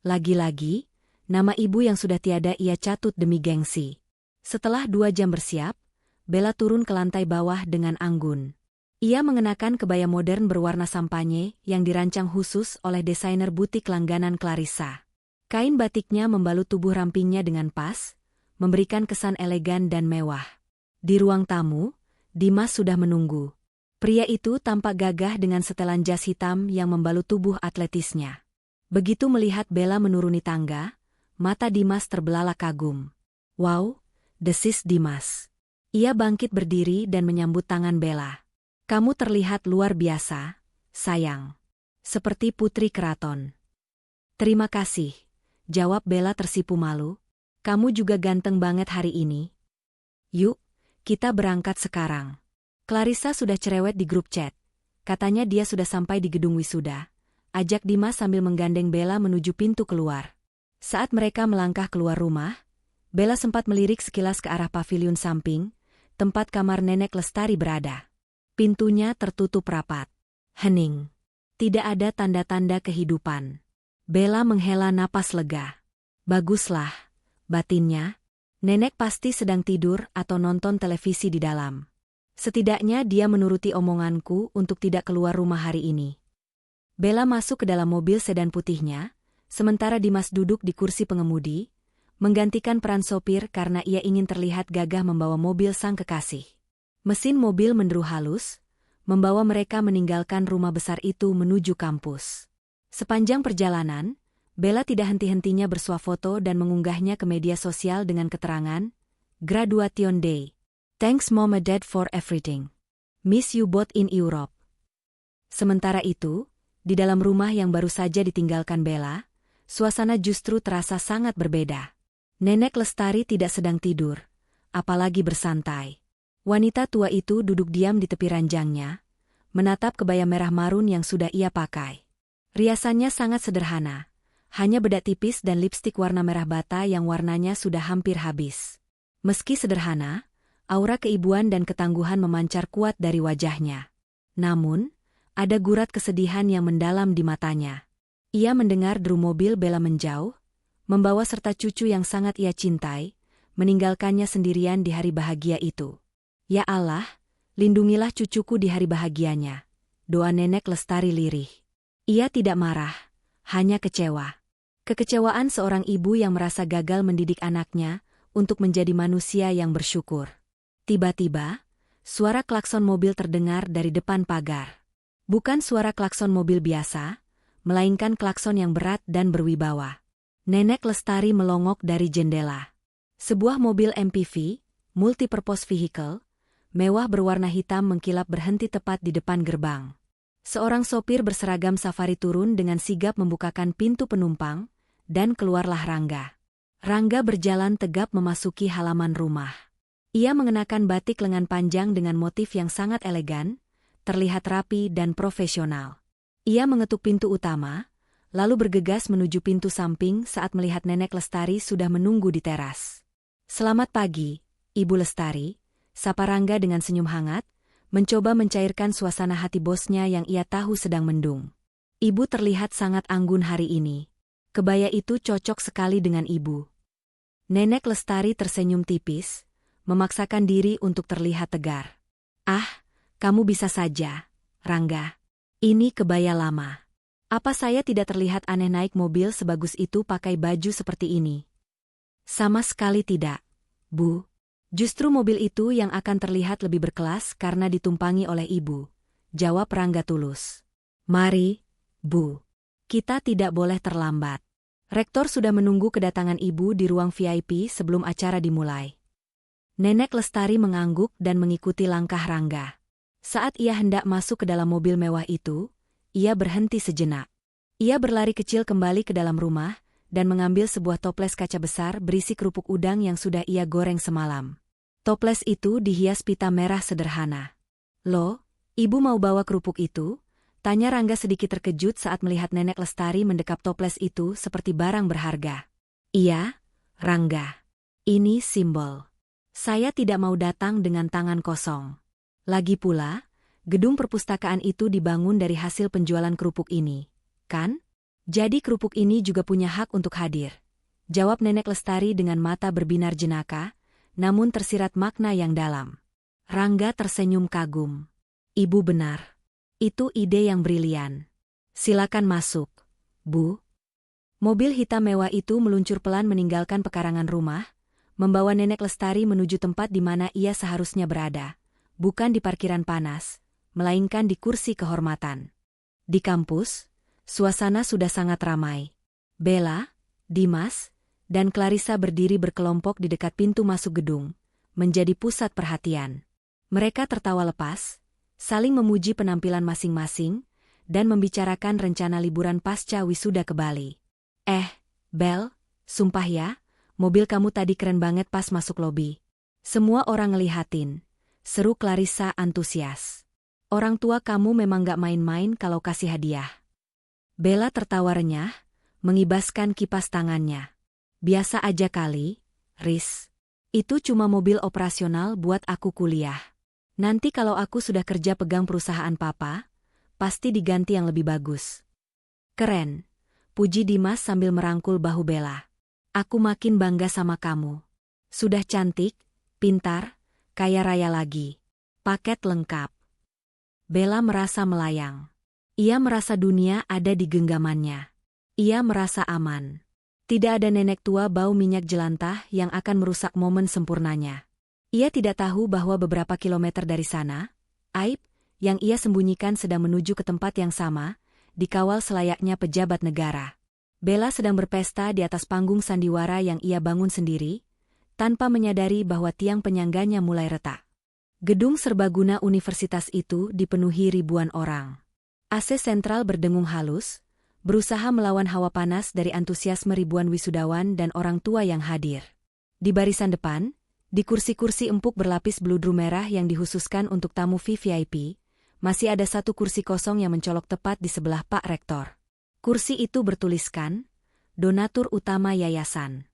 Lagi-lagi, nama ibu yang sudah tiada ia catut demi gengsi. Setelah 2 jam bersiap, Bella turun ke lantai bawah dengan anggun. Ia mengenakan kebaya modern berwarna sampanye yang dirancang khusus oleh desainer butik langganan Clarissa. Kain batiknya membalut tubuh rampingnya dengan pas, memberikan kesan elegan dan mewah. Di ruang tamu, Dimas sudah menunggu. Pria itu tampak gagah dengan setelan jas hitam yang membalut tubuh atletisnya. Begitu melihat Bella menuruni tangga, mata Dimas terbelalak kagum. "Wow," desis Dimas. Ia bangkit berdiri dan menyambut tangan Bella. "Kamu terlihat luar biasa, sayang. Seperti putri keraton." "Terima kasih," jawab Bella tersipu malu. "Kamu juga ganteng banget hari ini. Yuk, kita berangkat sekarang." Clarissa sudah cerewet di grup chat. Katanya dia sudah sampai di gedung wisuda. Ajak Dimas sambil menggandeng Bella menuju pintu keluar. Saat mereka melangkah keluar rumah, Bella sempat melirik sekilas ke arah paviliun samping, tempat kamar Nenek Lestari berada. Pintunya tertutup rapat. Hening. Tidak ada tanda-tanda kehidupan. Bella menghela napas lega. Baguslah, batinnya. Nenek pasti sedang tidur atau nonton televisi di dalam. Setidaknya dia menuruti omonganku untuk tidak keluar rumah hari ini. Bella masuk ke dalam mobil sedan putihnya, sementara Dimas duduk di kursi pengemudi, menggantikan peran sopir karena ia ingin terlihat gagah membawa mobil sang kekasih. Mesin mobil menderu halus, membawa mereka meninggalkan rumah besar itu menuju kampus. Sepanjang perjalanan, Bella tidak henti-hentinya bersuah foto dan mengunggahnya ke media sosial dengan keterangan, "Graduation Day. Thanks Mom and Dad for everything. Miss you both in Europe." Sementara itu, di dalam rumah yang baru saja ditinggalkan Bella, suasana justru terasa sangat berbeda. Nenek Lestari tidak sedang tidur, apalagi bersantai. Wanita tua itu duduk diam di tepi ranjangnya, menatap kebaya merah marun yang sudah ia pakai. Riasannya sangat sederhana, hanya bedak tipis dan lipstik warna merah bata yang warnanya sudah hampir habis. Meski sederhana, aura keibuan dan ketangguhan memancar kuat dari wajahnya. Namun, ada gurat kesedihan yang mendalam di matanya. Ia mendengar deru mobil Bella menjauh, membawa serta cucu yang sangat ia cintai, meninggalkannya sendirian di hari bahagia itu. "Ya Allah, lindungilah cucuku di hari bahagianya," doa Nenek Lestari lirih. Ia tidak marah, hanya kecewa. Kekecewaan seorang ibu yang merasa gagal mendidik anaknya untuk menjadi manusia yang bersyukur. Tiba-tiba, suara klakson mobil terdengar dari depan pagar. Bukan suara klakson mobil biasa, melainkan klakson yang berat dan berwibawa. Nenek Lestari melongok dari jendela. Sebuah mobil MPV, multipurpose vehicle, mewah berwarna hitam mengkilap berhenti tepat di depan gerbang. Seorang sopir berseragam safari turun dengan sigap membukakan pintu penumpang, dan keluarlah Rangga. Rangga berjalan tegap memasuki halaman rumah. Ia mengenakan batik lengan panjang dengan motif yang sangat elegan, terlihat rapi dan profesional. Ia mengetuk pintu utama, lalu bergegas menuju pintu samping saat melihat Nenek Lestari sudah menunggu di teras. "Selamat pagi, Ibu Lestari," sapa Rangga dengan senyum hangat, mencoba mencairkan suasana hati bosnya yang ia tahu sedang mendung. "Ibu terlihat sangat anggun hari ini. Kebaya itu cocok sekali dengan Ibu." Nenek Lestari tersenyum tipis, memaksakan diri untuk terlihat tegar. "Ah, kamu bisa saja, Rangga. Ini kebaya lama. Apa saya tidak terlihat aneh naik mobil sebagus itu pakai baju seperti ini?" "Sama sekali tidak, Bu. Justru mobil itu yang akan terlihat lebih berkelas karena ditumpangi oleh Ibu," jawab Rangga tulus. "Mari, Bu. Kita tidak boleh terlambat. Rektor sudah menunggu kedatangan Ibu di ruang VIP sebelum acara dimulai." Nenek Lestari mengangguk dan mengikuti langkah Rangga. Saat ia hendak masuk ke dalam mobil mewah itu, ia berhenti sejenak. Ia berlari kecil kembali ke dalam rumah dan mengambil sebuah toples kaca besar berisi kerupuk udang yang sudah ia goreng semalam. Toples itu dihias pita merah sederhana. "Loh, Ibu mau bawa kerupuk itu?" tanya Rangga sedikit terkejut saat melihat Nenek Lestari mendekap toples itu seperti barang berharga. "Iya, Rangga. Ini simbol. Saya tidak mau datang dengan tangan kosong. Lagi pula, gedung perpustakaan itu dibangun dari hasil penjualan kerupuk ini, kan? Jadi kerupuk ini juga punya hak untuk hadir," jawab Nenek Lestari dengan mata berbinar jenaka, namun tersirat makna yang dalam. Rangga tersenyum kagum. "Ibu benar. Itu ide yang brilian. Silakan masuk, Bu." Mobil hitam mewah itu meluncur pelan meninggalkan pekarangan rumah, membawa Nenek Lestari menuju tempat di mana ia seharusnya berada, bukan di parkiran panas, melainkan di kursi kehormatan. Di kampus, suasana sudah sangat ramai. Bella, Dimas, dan Clarissa berdiri berkelompok di dekat pintu masuk gedung, menjadi pusat perhatian. Mereka tertawa lepas, saling memuji penampilan masing-masing, dan membicarakan rencana liburan pasca wisuda ke Bali. Bel, sumpah ya, mobil kamu tadi keren banget pas masuk lobi. Semua orang ngelihatin," seru Clarissa antusias. "Orang tua kamu memang gak main-main kalau kasih hadiah." Bella tertawa renyah, mengibaskan kipas tangannya. "Biasa aja kali, Riz. Itu cuma mobil operasional buat aku kuliah. Nanti kalau aku sudah kerja pegang perusahaan papa, pasti diganti yang lebih bagus." "Keren," puji Dimas sambil merangkul bahu Bella. "Aku makin bangga sama kamu. Sudah cantik, pintar, kaya raya lagi. Paket lengkap." Bella merasa melayang. Ia merasa dunia ada di genggamannya. Ia merasa aman. Tidak ada nenek tua bau minyak jelantah yang akan merusak momen sempurnanya. Ia tidak tahu bahwa beberapa kilometer dari sana, Aib, yang ia sembunyikan sedang menuju ke tempat yang sama, dikawal selayaknya pejabat negara. Bella sedang berpesta di atas panggung sandiwara yang ia bangun sendiri, tanpa menyadari bahwa tiang penyangganya mulai retak. Gedung serbaguna universitas itu dipenuhi ribuan orang. AC sentral berdengung halus, berusaha melawan hawa panas dari antusiasme ribuan wisudawan dan orang tua yang hadir. Di barisan depan, di kursi-kursi empuk berlapis beludru merah yang dikhususkan untuk tamu VIP, masih ada satu kursi kosong yang mencolok tepat di sebelah Pak Rektor. Kursi itu bertuliskan, "Donatur Utama Yayasan."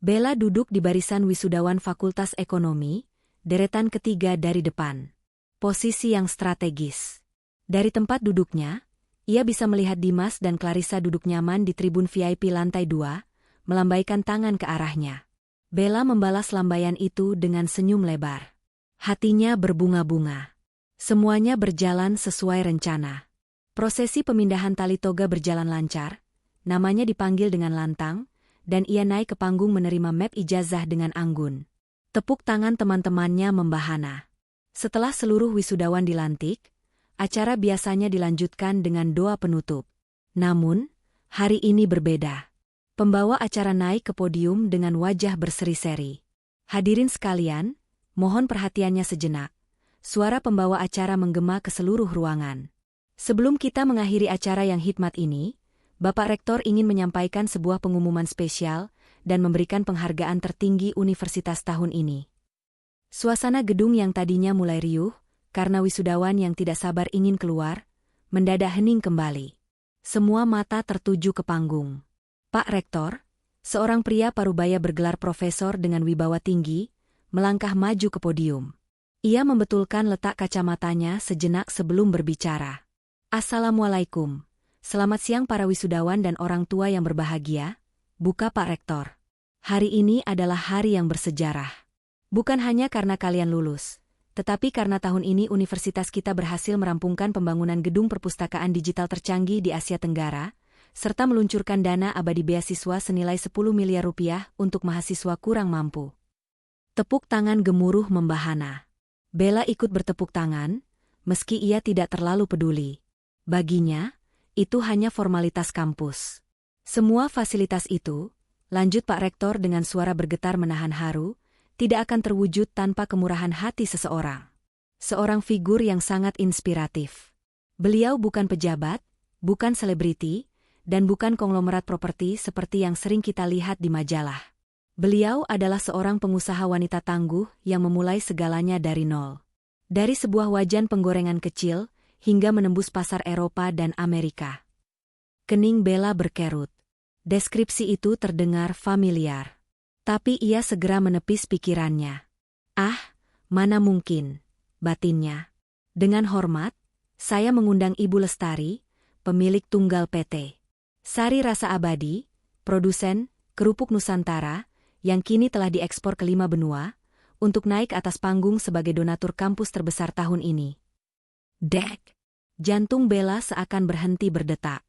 Bella duduk di barisan wisudawan Fakultas Ekonomi, deretan ketiga dari depan. Posisi yang strategis. Dari tempat duduknya, ia bisa melihat Dimas dan Clarissa duduk nyaman di tribun VIP lantai 2, melambaikan tangan ke arahnya. Bella membalas lambaian itu dengan senyum lebar. Hatinya berbunga-bunga. Semuanya berjalan sesuai rencana. Prosesi pemindahan tali toga berjalan lancar, namanya dipanggil dengan lantang, dan ia naik ke panggung menerima map ijazah dengan anggun. Tepuk tangan teman-temannya membahana. Setelah seluruh wisudawan dilantik, acara biasanya dilanjutkan dengan doa penutup. Namun, hari ini berbeda. Pembawa acara naik ke podium dengan wajah berseri-seri. "Hadirin sekalian, mohon perhatiannya sejenak." Suara pembawa acara menggema ke seluruh ruangan. Sebelum kita mengakhiri acara yang hikmat ini, Bapak Rektor ingin menyampaikan sebuah pengumuman spesial dan memberikan penghargaan tertinggi universitas tahun ini. Suasana gedung yang tadinya mulai riuh, karena wisudawan yang tidak sabar ingin keluar, mendadak hening kembali. Semua mata tertuju ke panggung. Pak Rektor, seorang pria parubaya bergelar profesor dengan wibawa tinggi, melangkah maju ke podium. Ia membetulkan letak kacamatanya sejenak sebelum berbicara. Assalamualaikum. Selamat siang para wisudawan dan orang tua yang berbahagia, buka Pak Rektor. Hari ini adalah hari yang bersejarah. Bukan hanya karena kalian lulus, tetapi karena tahun ini universitas kita berhasil merampungkan pembangunan gedung perpustakaan digital tercanggih di Asia Tenggara, serta meluncurkan dana abadi beasiswa senilai 10 miliar rupiah untuk mahasiswa kurang mampu. Tepuk tangan gemuruh membahana. Bella ikut bertepuk tangan, meski ia tidak terlalu peduli. Baginya, itu hanya formalitas kampus. Semua fasilitas itu, lanjut Pak Rektor dengan suara bergetar menahan haru, tidak akan terwujud tanpa kemurahan hati seseorang. Seorang figur yang sangat inspiratif. Beliau bukan pejabat, bukan selebriti, dan bukan konglomerat properti seperti yang sering kita lihat di majalah. Beliau adalah seorang pengusaha wanita tangguh yang memulai segalanya dari nol. Dari sebuah wajan penggorengan kecil, hingga menembus pasar Eropa dan Amerika. Kening Bella berkerut. Deskripsi itu terdengar familiar. Tapi ia segera menepis pikirannya. Ah, mana mungkin, batinnya. Dengan hormat, saya mengundang Ibu Lestari, pemilik tunggal PT Sari Rasa Abadi, produsen kerupuk Nusantara, yang kini telah diekspor ke 5 benua, untuk naik atas panggung sebagai donatur kampus terbesar tahun ini. Dek! Jantung Bella seakan berhenti berdetak.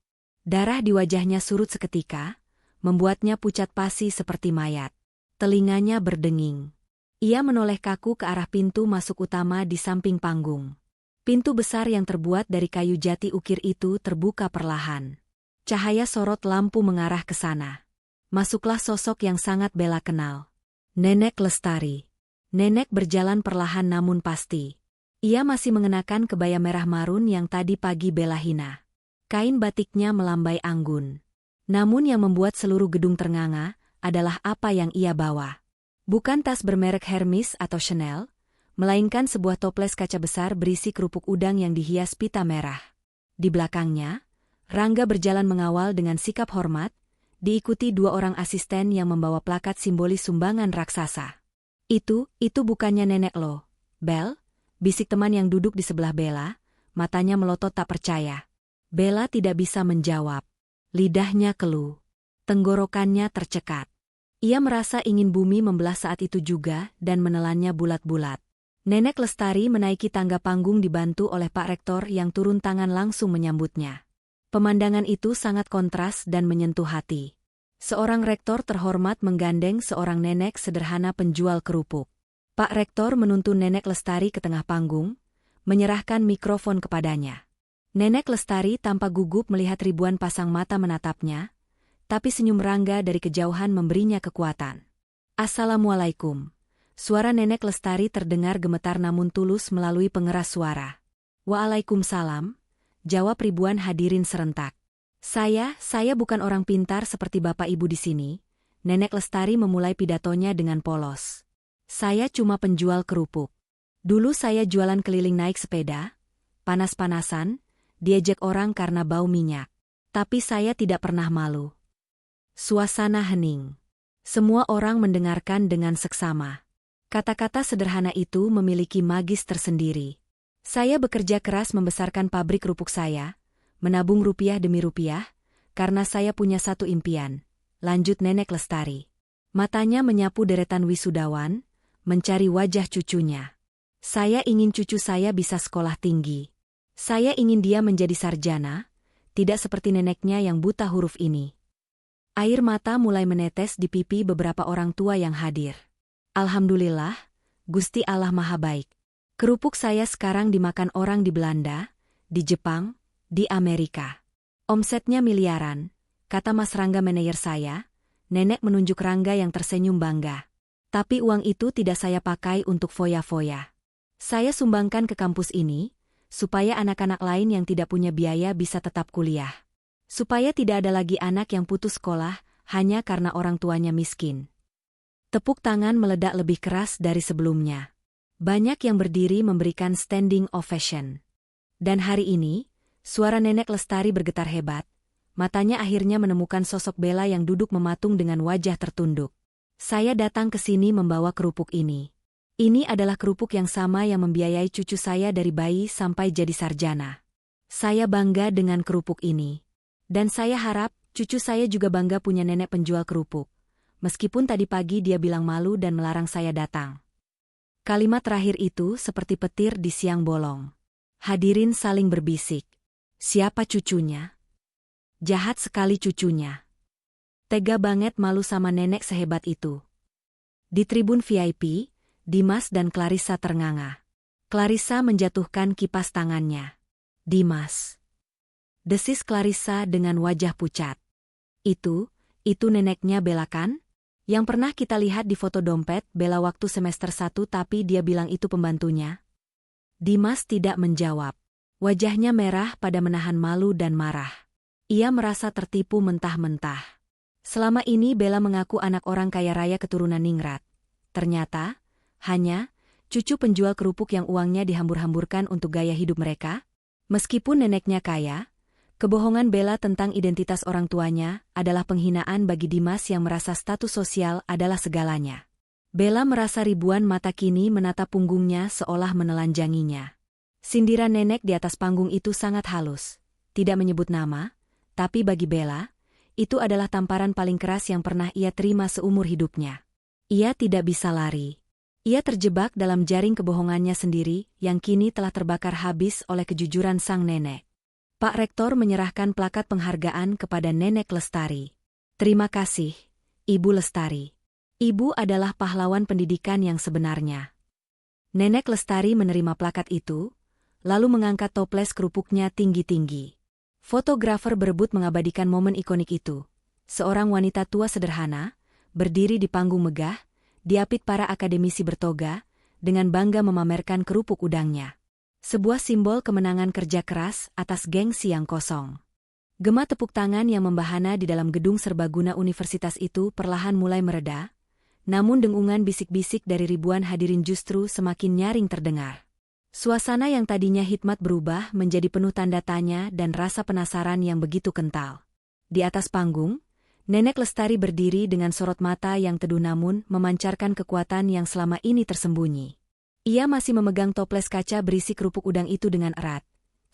Darah di wajahnya surut seketika, membuatnya pucat pasi seperti mayat. Telinganya berdenging. Ia menoleh kaku ke arah pintu masuk utama di samping panggung. Pintu besar yang terbuat dari kayu jati ukir itu terbuka perlahan. Cahaya sorot lampu mengarah ke sana. Masuklah sosok yang sangat Bella kenal. Nenek Lestari. Nenek berjalan perlahan namun pasti. Ia masih mengenakan kebaya merah marun yang tadi pagi Bella hina. Kain batiknya melambai anggun. Namun yang membuat seluruh gedung ternganga adalah apa yang ia bawa. Bukan tas bermerek Hermes atau Chanel, melainkan sebuah toples kaca besar berisi kerupuk udang yang dihias pita merah. Di belakangnya, Rangga berjalan mengawal dengan sikap hormat, diikuti 2 orang asisten yang membawa plakat simbolis sumbangan raksasa. Itu bukannya nenek lo, Bel? Bisik teman yang duduk di sebelah Bella, matanya melotot tak percaya. Bella tidak bisa menjawab. Lidahnya keluh. Tenggorokannya tercekat. Ia merasa ingin bumi membelah saat itu juga dan menelannya bulat-bulat. Nenek Lestari menaiki tangga panggung dibantu oleh Pak Rektor yang turun tangan langsung menyambutnya. Pemandangan itu sangat kontras dan menyentuh hati. Seorang rektor terhormat menggandeng seorang nenek sederhana penjual kerupuk. Pak Rektor menuntun Nenek Lestari ke tengah panggung, menyerahkan mikrofon kepadanya. Nenek Lestari tanpa gugup melihat ribuan pasang mata menatapnya, tapi senyum Rangga dari kejauhan memberinya kekuatan. Assalamualaikum. Suara Nenek Lestari terdengar gemetar namun tulus melalui pengeras suara. Waalaikumsalam, jawab ribuan hadirin serentak. Saya bukan orang pintar seperti Bapak Ibu di sini. Nenek Lestari memulai pidatonya dengan polos. Saya cuma penjual kerupuk. Dulu saya jualan keliling naik sepeda, panas-panasan, diejek orang karena bau minyak. Tapi saya tidak pernah malu. Suasana hening. Semua orang mendengarkan dengan seksama. Kata-kata sederhana itu memiliki magis tersendiri. Saya bekerja keras membesarkan pabrik kerupuk saya, menabung rupiah demi rupiah, karena saya punya satu impian, lanjut Nenek Lestari. Matanya menyapu deretan wisudawan, mencari wajah cucunya. Saya ingin cucu saya bisa sekolah tinggi. Saya ingin dia menjadi sarjana, tidak seperti neneknya yang buta huruf ini. Air mata mulai menetes di pipi beberapa orang tua yang hadir. Alhamdulillah, Gusti Allah Maha Baik. Kerupuk saya sekarang dimakan orang di Belanda, di Jepang, di Amerika. Omsetnya miliaran, kata Mas Rangga manajer saya. Nenek menunjuk Rangga yang tersenyum bangga. Tapi uang itu tidak saya pakai untuk foya-foya. Saya sumbangkan ke kampus ini, supaya anak-anak lain yang tidak punya biaya bisa tetap kuliah. Supaya tidak ada lagi anak yang putus sekolah hanya karena orang tuanya miskin. Tepuk tangan meledak lebih keras dari sebelumnya. Banyak yang berdiri memberikan standing ovation. Dan hari ini, suara Nenek Lestari bergetar hebat. Matanya akhirnya menemukan sosok Bella yang duduk mematung dengan wajah tertunduk. Saya datang ke sini membawa kerupuk ini. Ini adalah kerupuk yang sama yang membiayai cucu saya dari bayi sampai jadi sarjana. Saya bangga dengan kerupuk ini. Dan saya harap cucu saya juga bangga punya nenek penjual kerupuk. Meskipun tadi pagi dia bilang malu dan melarang saya datang. Kalimat terakhir itu seperti petir di siang bolong. Hadirin saling berbisik. Siapa cucunya? Jahat sekali cucunya. Tega banget malu sama nenek sehebat itu. Di tribun VIP, Dimas dan Clarissa ternganga. Clarissa menjatuhkan kipas tangannya. Dimas. Desis Clarissa dengan wajah pucat. Itu neneknya Bella kan? Yang pernah kita lihat di foto dompet Bella waktu semester 1 tapi dia bilang itu pembantunya. Dimas tidak menjawab. Wajahnya merah pada menahan malu dan marah. Ia merasa tertipu mentah-mentah. Selama ini Bella mengaku anak orang kaya raya keturunan ningrat. Ternyata, hanya cucu penjual kerupuk yang uangnya dihambur-hamburkan untuk gaya hidup mereka. Meskipun neneknya kaya, kebohongan Bella tentang identitas orang tuanya adalah penghinaan bagi Dimas yang merasa status sosial adalah segalanya. Bella merasa ribuan mata kini menatap punggungnya seolah menelanjanginya. Sindiran nenek di atas panggung itu sangat halus. Tidak menyebut nama, tapi bagi Bella, itu adalah tamparan paling keras yang pernah ia terima seumur hidupnya. Ia tidak bisa lari. Ia terjebak dalam jaring kebohongannya sendiri yang kini telah terbakar habis oleh kejujuran sang nenek. Pak Rektor menyerahkan plakat penghargaan kepada Nenek Lestari. Terima kasih, Ibu Lestari. Ibu adalah pahlawan pendidikan yang sebenarnya. Nenek Lestari menerima plakat itu, lalu mengangkat toples kerupuknya tinggi-tinggi. Fotografer berebut mengabadikan momen ikonik itu. Seorang wanita tua sederhana, berdiri di panggung megah, diapit para akademisi bertoga, dengan bangga memamerkan kerupuk udangnya. Sebuah simbol kemenangan kerja keras atas gengsi yang kosong. Gema tepuk tangan yang membahana di dalam gedung serbaguna universitas itu perlahan mulai mereda, namun dengungan bisik-bisik dari ribuan hadirin justru semakin nyaring terdengar. Suasana yang tadinya hikmat berubah menjadi penuh tanda tanya dan rasa penasaran yang begitu kental. Di atas panggung, Nenek Lestari berdiri dengan sorot mata yang teduh namun memancarkan kekuatan yang selama ini tersembunyi. Ia masih memegang toples kaca berisi kerupuk udang itu dengan erat.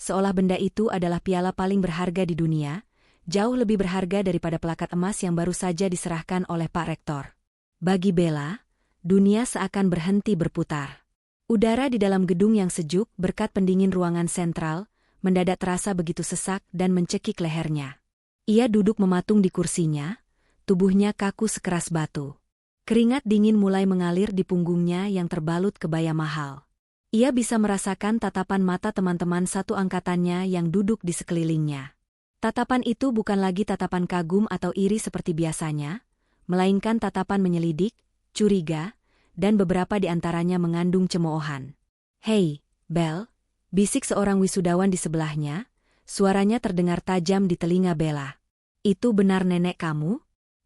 Seolah benda itu adalah piala paling berharga di dunia, jauh lebih berharga daripada plakat emas yang baru saja diserahkan oleh Pak Rektor. Bagi Bella, dunia seakan berhenti berputar. Udara di dalam gedung yang sejuk berkat pendingin ruangan sentral, mendadak terasa begitu sesak dan mencekik lehernya. Ia duduk mematung di kursinya, tubuhnya kaku sekeras batu. Keringat dingin mulai mengalir di punggungnya yang terbalut kebaya mahal. Ia bisa merasakan tatapan mata teman-teman satu angkatannya yang duduk di sekelilingnya. Tatapan itu bukan lagi tatapan kagum atau iri seperti biasanya, melainkan tatapan menyelidik, curiga, dan beberapa di antaranya mengandung cemoohan. "Hei, Bel," bisik seorang wisudawan di sebelahnya, suaranya terdengar tajam di telinga Bella. "Itu benar nenek kamu?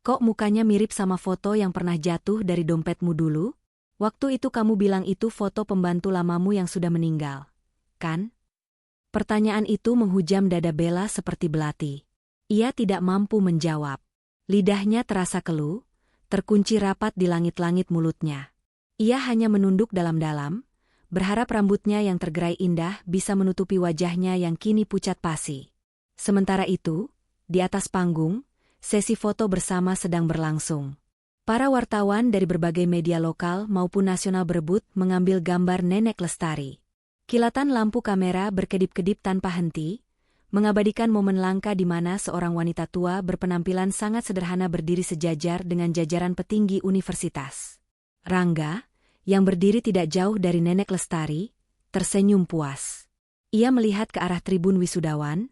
Kok mukanya mirip sama foto yang pernah jatuh dari dompetmu dulu? Waktu itu kamu bilang itu foto pembantu lamamu yang sudah meninggal, kan?" Pertanyaan itu menghujam dada Bella seperti belati. Ia tidak mampu menjawab. Lidahnya terasa keluh, terkunci rapat di langit-langit mulutnya. Ia hanya menunduk dalam-dalam, berharap rambutnya yang tergerai indah bisa menutupi wajahnya yang kini pucat pasi. Sementara itu, di atas panggung, sesi foto bersama sedang berlangsung. Para wartawan dari berbagai media lokal maupun nasional berebut mengambil gambar Nenek Lestari. Kilatan lampu kamera berkedip-kedip tanpa henti, mengabadikan momen langka di mana seorang wanita tua berpenampilan sangat sederhana berdiri sejajar dengan jajaran petinggi universitas. Rangga, yang berdiri tidak jauh dari Nenek Lestari, tersenyum puas. Ia melihat ke arah tribun wisudawan,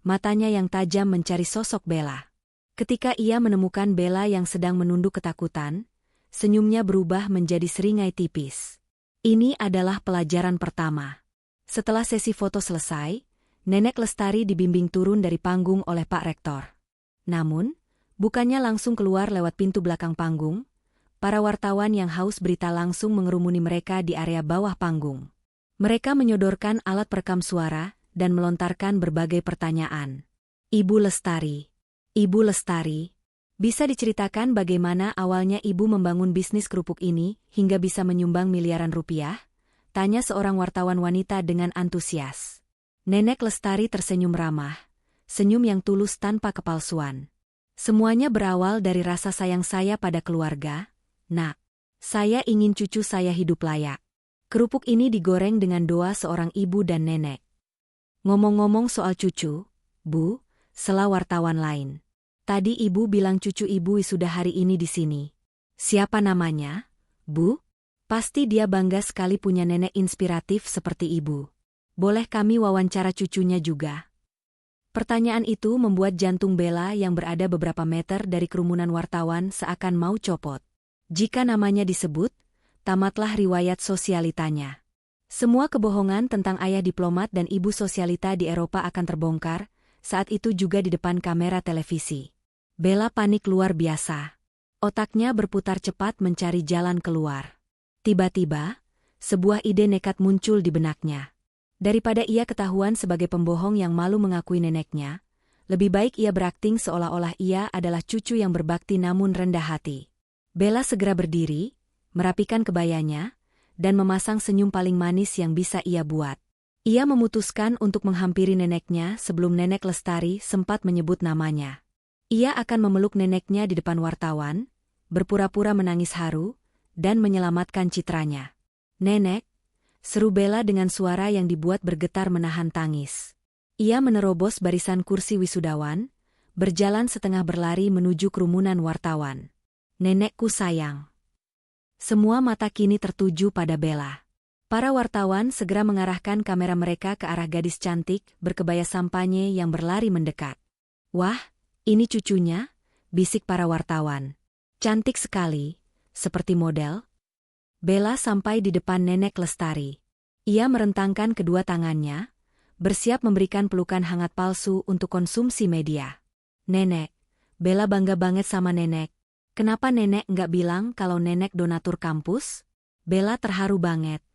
matanya yang tajam mencari sosok Bella. Ketika ia menemukan Bella yang sedang menunduk ketakutan, senyumnya berubah menjadi seringai tipis. Ini adalah pelajaran pertama. Setelah sesi foto selesai, Nenek Lestari dibimbing turun dari panggung oleh Pak Rektor. Namun, bukannya langsung keluar lewat pintu belakang panggung, para wartawan yang haus berita langsung mengerumuni mereka di area bawah panggung. Mereka menyodorkan alat perekam suara dan melontarkan berbagai pertanyaan. Ibu Lestari, bisa diceritakan bagaimana awalnya Ibu membangun bisnis kerupuk ini hingga bisa menyumbang miliaran rupiah? Tanya seorang wartawan wanita dengan antusias. Nenek Lestari tersenyum ramah, senyum yang tulus tanpa kepalsuan. Semuanya berawal dari rasa sayang saya pada keluarga. Nak, saya ingin cucu saya hidup layak. Kerupuk ini digoreng dengan doa seorang ibu dan nenek. Ngomong-ngomong soal cucu, Bu, sela wartawan lain. Tadi Ibu bilang cucu Ibu wisuda hari ini di sini. Siapa namanya, Bu? Pasti dia bangga sekali punya nenek inspiratif seperti Ibu. Boleh kami wawancara cucunya juga? Pertanyaan itu membuat jantung Bella yang berada beberapa meter dari kerumunan wartawan seakan mau copot. Jika namanya disebut, tamatlah riwayat sosialitanya. Semua kebohongan tentang ayah diplomat dan ibu sosialita di Eropa akan terbongkar, saat itu juga di depan kamera televisi. Bella panik luar biasa. Otaknya berputar cepat mencari jalan keluar. Tiba-tiba, sebuah ide nekat muncul di benaknya. Daripada ia ketahuan sebagai pembohong yang malu mengakui neneknya, lebih baik ia berakting seolah-olah ia adalah cucu yang berbakti namun rendah hati. Bella segera berdiri, merapikan kebayanya, dan memasang senyum paling manis yang bisa ia buat. Ia memutuskan untuk menghampiri neneknya sebelum Nenek Lestari sempat menyebut namanya. Ia akan memeluk neneknya di depan wartawan, berpura-pura menangis haru, dan menyelamatkan citranya. Nenek, seru Bella dengan suara yang dibuat bergetar menahan tangis. Ia menerobos barisan kursi wisudawan, berjalan setengah berlari menuju kerumunan wartawan. Nenekku sayang. Semua mata kini tertuju pada Bella. Para wartawan segera mengarahkan kamera mereka ke arah gadis cantik berkebaya sampanye yang berlari mendekat. Wah, ini cucunya, bisik para wartawan. Cantik sekali, seperti model. Bella sampai di depan Nenek Lestari. Ia merentangkan kedua tangannya, bersiap memberikan pelukan hangat palsu untuk konsumsi media. Nenek, Bella bangga banget sama Nenek. Kenapa Nenek nggak bilang kalau Nenek donatur kampus? Bella terharu banget.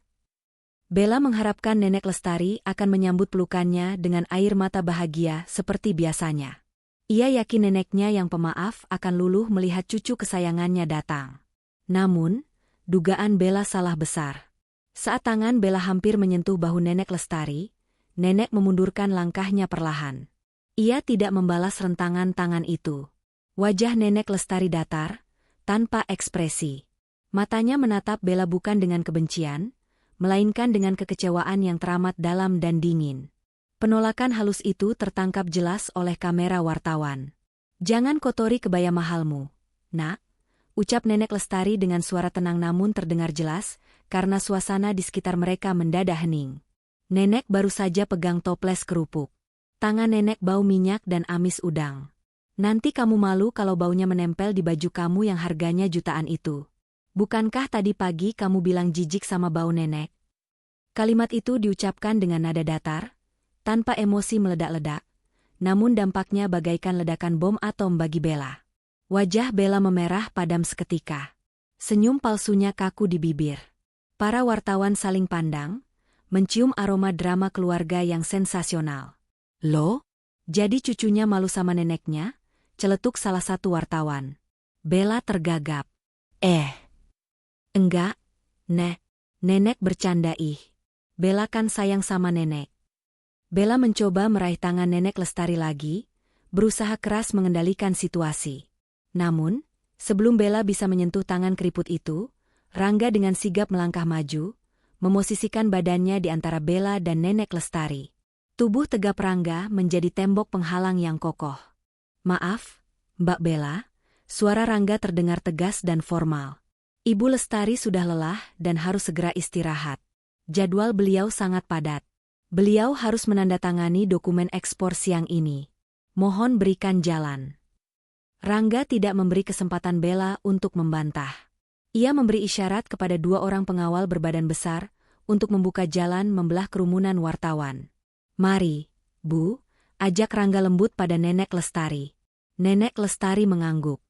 Bella mengharapkan Nenek Lestari akan menyambut pelukannya dengan air mata bahagia seperti biasanya. Ia yakin neneknya yang pemaaf akan luluh melihat cucu kesayangannya datang. Namun, dugaan Bella salah besar. Saat tangan Bella hampir menyentuh bahu Nenek Lestari, Nenek memundurkan langkahnya perlahan. Ia tidak membalas rentangan tangan itu. Wajah Nenek Lestari datar, tanpa ekspresi. Matanya menatap Bella bukan dengan kebencian, melainkan dengan kekecewaan yang teramat dalam dan dingin. Penolakan halus itu tertangkap jelas oleh kamera wartawan. Jangan kotori kebaya mahalmu, Nak, ucap Nenek Lestari dengan suara tenang namun terdengar jelas, karena suasana di sekitar mereka mendadak hening. Nenek baru saja pegang toples kerupuk. Tangan Nenek bau minyak dan amis udang. Nanti kamu malu kalau baunya menempel di baju kamu yang harganya jutaan itu. Bukankah tadi pagi kamu bilang jijik sama bau Nenek? Kalimat itu diucapkan dengan nada datar, tanpa emosi meledak-ledak, namun dampaknya bagaikan ledakan bom atom bagi Bella. Wajah Bella memerah padam seketika. Senyum palsunya kaku di bibir. Para wartawan saling pandang, mencium aroma drama keluarga yang sensasional. Loh? Jadi cucunya malu sama neneknya? Celetuk salah satu wartawan. Bella tergagap. Enggak, Nek. Nenek bercanda ih. Bella kan sayang sama nenek. Bella mencoba meraih tangan Nenek Lestari lagi, berusaha keras mengendalikan situasi. Namun, sebelum Bella bisa menyentuh tangan keriput itu, Rangga dengan sigap melangkah maju, memosisikan badannya di antara Bella dan Nenek Lestari. Tubuh tegap Rangga menjadi tembok penghalang yang kokoh. Maaf, Mbak Bella, suara Rangga terdengar tegas dan formal. Ibu Lestari sudah lelah dan harus segera istirahat. Jadwal beliau sangat padat. Beliau harus menandatangani dokumen ekspor siang ini. Mohon berikan jalan. Rangga tidak memberi kesempatan Bella untuk membantah. Ia memberi isyarat kepada dua orang pengawal berbadan besar untuk membuka jalan membelah kerumunan wartawan. "Mari, Bu," ajak Rangga lembut pada Nenek Lestari. Nenek Lestari mengangguk.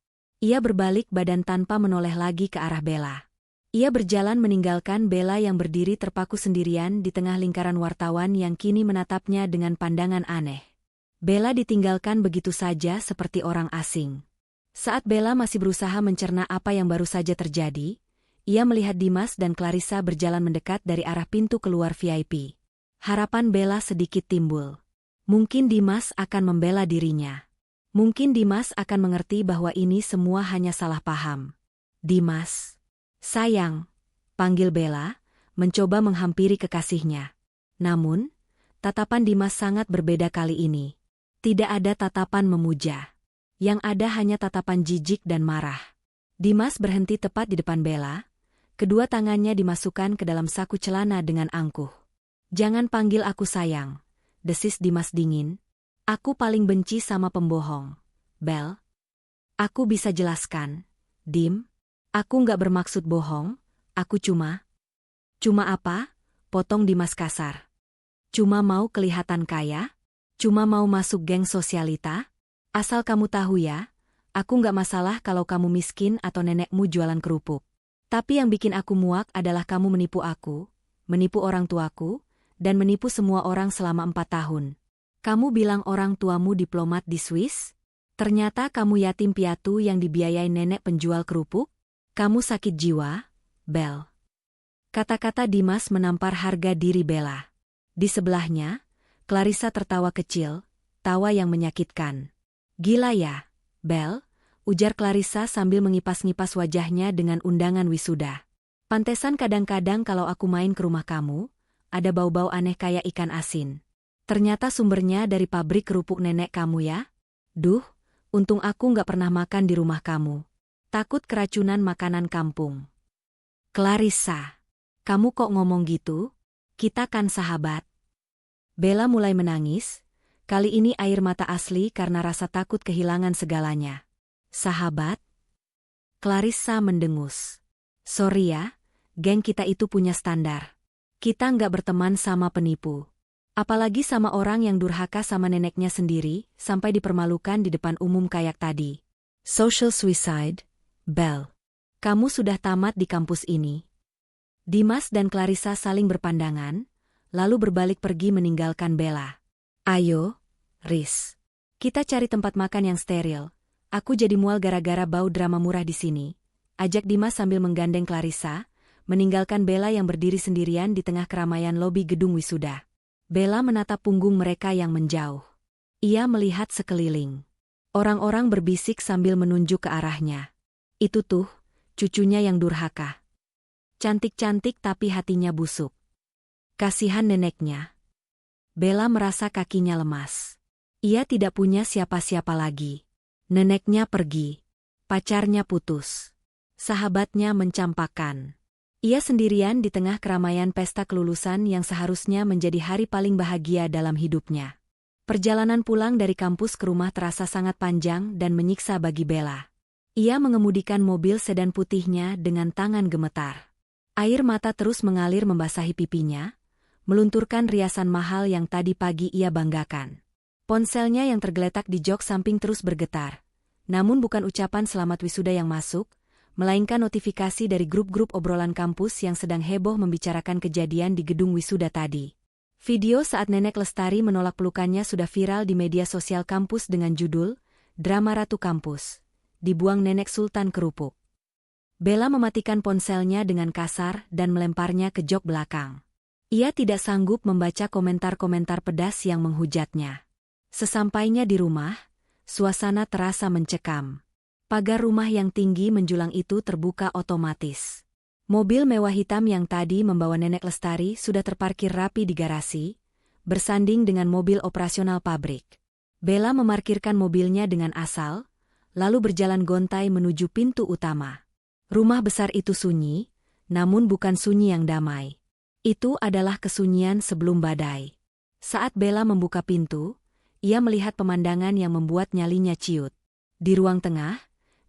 Ia berbalik badan tanpa menoleh lagi ke arah Bella. Ia berjalan meninggalkan Bella yang berdiri terpaku sendirian di tengah lingkaran wartawan yang kini menatapnya dengan pandangan aneh. Bella ditinggalkan begitu saja seperti orang asing. Saat Bella masih berusaha mencerna apa yang baru saja terjadi, ia melihat Dimas dan Clarissa berjalan mendekat dari arah pintu keluar VIP. Harapan Bella sedikit timbul. Mungkin Dimas akan membela dirinya. Mungkin Dimas akan mengerti bahwa ini semua hanya salah paham. "Dimas. Sayang," panggil Bella, mencoba menghampiri kekasihnya. Namun, tatapan Dimas sangat berbeda kali ini. Tidak ada tatapan memuja. Yang ada hanya tatapan jijik dan marah. Dimas berhenti tepat di depan Bella. Kedua tangannya dimasukkan ke dalam saku celana dengan angkuh. "Jangan panggil aku sayang," desis Dimas dingin. "Aku paling benci sama pembohong. Bel. Aku bisa jelaskan. Dim. Aku nggak bermaksud bohong. Aku cuma..." "Cuma apa?" potong Dimas kasar. "Cuma mau kelihatan kaya? Cuma mau masuk geng sosialita? Asal kamu tahu ya, aku nggak masalah kalau kamu miskin atau nenekmu jualan kerupuk. Tapi yang bikin aku muak adalah kamu menipu aku, menipu orang tuaku, dan menipu semua orang selama 4 tahun. Kamu bilang orang tuamu diplomat di Swiss? Ternyata kamu yatim piatu yang dibiayai nenek penjual kerupuk? Kamu sakit jiwa, Bel." Kata-kata Dimas menampar harga diri Bella. Di sebelahnya, Clarissa tertawa kecil, tawa yang menyakitkan. "Gila ya, Bel," ujar Clarissa sambil mengipas-ngipas wajahnya dengan undangan wisuda. "Pantesan kadang-kadang kalau aku main ke rumah kamu, ada bau-bau aneh kayak ikan asin. Ternyata sumbernya dari pabrik kerupuk nenek kamu ya? Duh, untung aku nggak pernah makan di rumah kamu. Takut keracunan makanan kampung." "Clarissa, kamu kok ngomong gitu? Kita kan sahabat." Bella mulai menangis. Kali ini air mata asli karena rasa takut kehilangan segalanya. "Sahabat?" Clarissa mendengus. "Sorry ya, geng kita itu punya standar. Kita nggak berteman sama penipu. Apalagi sama orang yang durhaka sama neneknya sendiri, sampai dipermalukan di depan umum kayak tadi. Social suicide, Bel. Kamu sudah tamat di kampus ini." Dimas dan Clarissa saling berpandangan, lalu berbalik pergi meninggalkan Bella. "Ayo, Riz. Kita cari tempat makan yang steril. Aku jadi mual gara-gara bau drama murah di sini," ajak Dimas sambil menggandeng Clarissa, meninggalkan Bella yang berdiri sendirian di tengah keramaian lobi gedung wisuda. Bella menatap punggung mereka yang menjauh. Ia melihat sekeliling. Orang-orang berbisik sambil menunjuk ke arahnya. "Itu tuh, cucunya yang durhaka. Cantik-cantik tapi hatinya busuk. Kasihan neneknya." Bella merasa kakinya lemas. Ia tidak punya siapa-siapa lagi. Neneknya pergi. Pacarnya putus. Sahabatnya mencampakkan. Ia sendirian di tengah keramaian pesta kelulusan yang seharusnya menjadi hari paling bahagia dalam hidupnya. Perjalanan pulang dari kampus ke rumah terasa sangat panjang dan menyiksa bagi Bella. Ia mengemudikan mobil sedan putihnya dengan tangan gemetar. Air mata terus mengalir membasahi pipinya, melunturkan riasan mahal yang tadi pagi ia banggakan. Ponselnya yang tergeletak di jok samping terus bergetar. Namun bukan ucapan selamat wisuda yang masuk, melainkan notifikasi dari grup-grup obrolan kampus yang sedang heboh membicarakan kejadian di gedung wisuda tadi. Video saat Nenek Lestari menolak pelukannya sudah viral di media sosial kampus dengan judul, "Drama Ratu Kampus. Dibuang Nenek Sultan Kerupuk." Bella mematikan ponselnya dengan kasar dan melemparnya ke jok belakang. Ia tidak sanggup membaca komentar-komentar pedas yang menghujatnya. Sesampainya di rumah, suasana terasa mencekam. Pagar rumah yang tinggi menjulang itu terbuka otomatis. Mobil mewah hitam yang tadi membawa Nenek Lestari sudah terparkir rapi di garasi, bersanding dengan mobil operasional pabrik. Bella memarkirkan mobilnya dengan asal, lalu berjalan gontai menuju pintu utama. Rumah besar itu sunyi, namun bukan sunyi yang damai. Itu adalah kesunyian sebelum badai. Saat Bella membuka pintu, ia melihat pemandangan yang membuat nyalinya ciut. Di ruang tengah,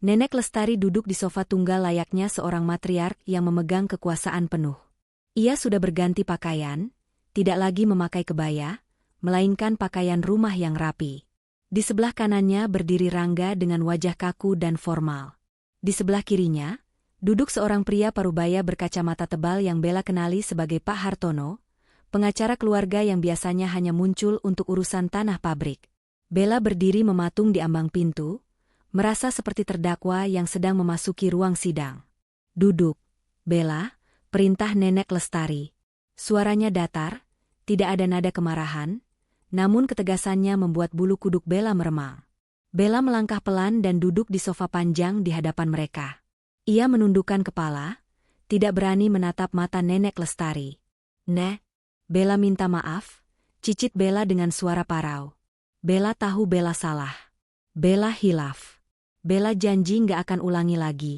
Nenek Lestari duduk di sofa tunggal layaknya seorang matriark yang memegang kekuasaan penuh. Ia sudah berganti pakaian, tidak lagi memakai kebaya, melainkan pakaian rumah yang rapi. Di sebelah kanannya berdiri Rangga dengan wajah kaku dan formal. Di sebelah kirinya, duduk seorang pria parubaya berkacamata tebal yang Bella kenali sebagai Pak Hartono, pengacara keluarga yang biasanya hanya muncul untuk urusan tanah pabrik. Bella berdiri mematung di ambang pintu, merasa seperti terdakwa yang sedang memasuki ruang sidang. "Duduk, Bella," perintah Nenek Lestari. Suaranya datar, tidak ada nada kemarahan, namun ketegasannya membuat bulu kuduk Bella meremang. Bella melangkah pelan dan duduk di sofa panjang di hadapan mereka. Ia menundukkan kepala, tidak berani menatap mata Nenek Lestari. "Nek," Bella minta maaf, cicit Bella dengan suara parau. Bella tahu Bella salah. Bella hilaf. Bella janji nggak akan ulangi lagi.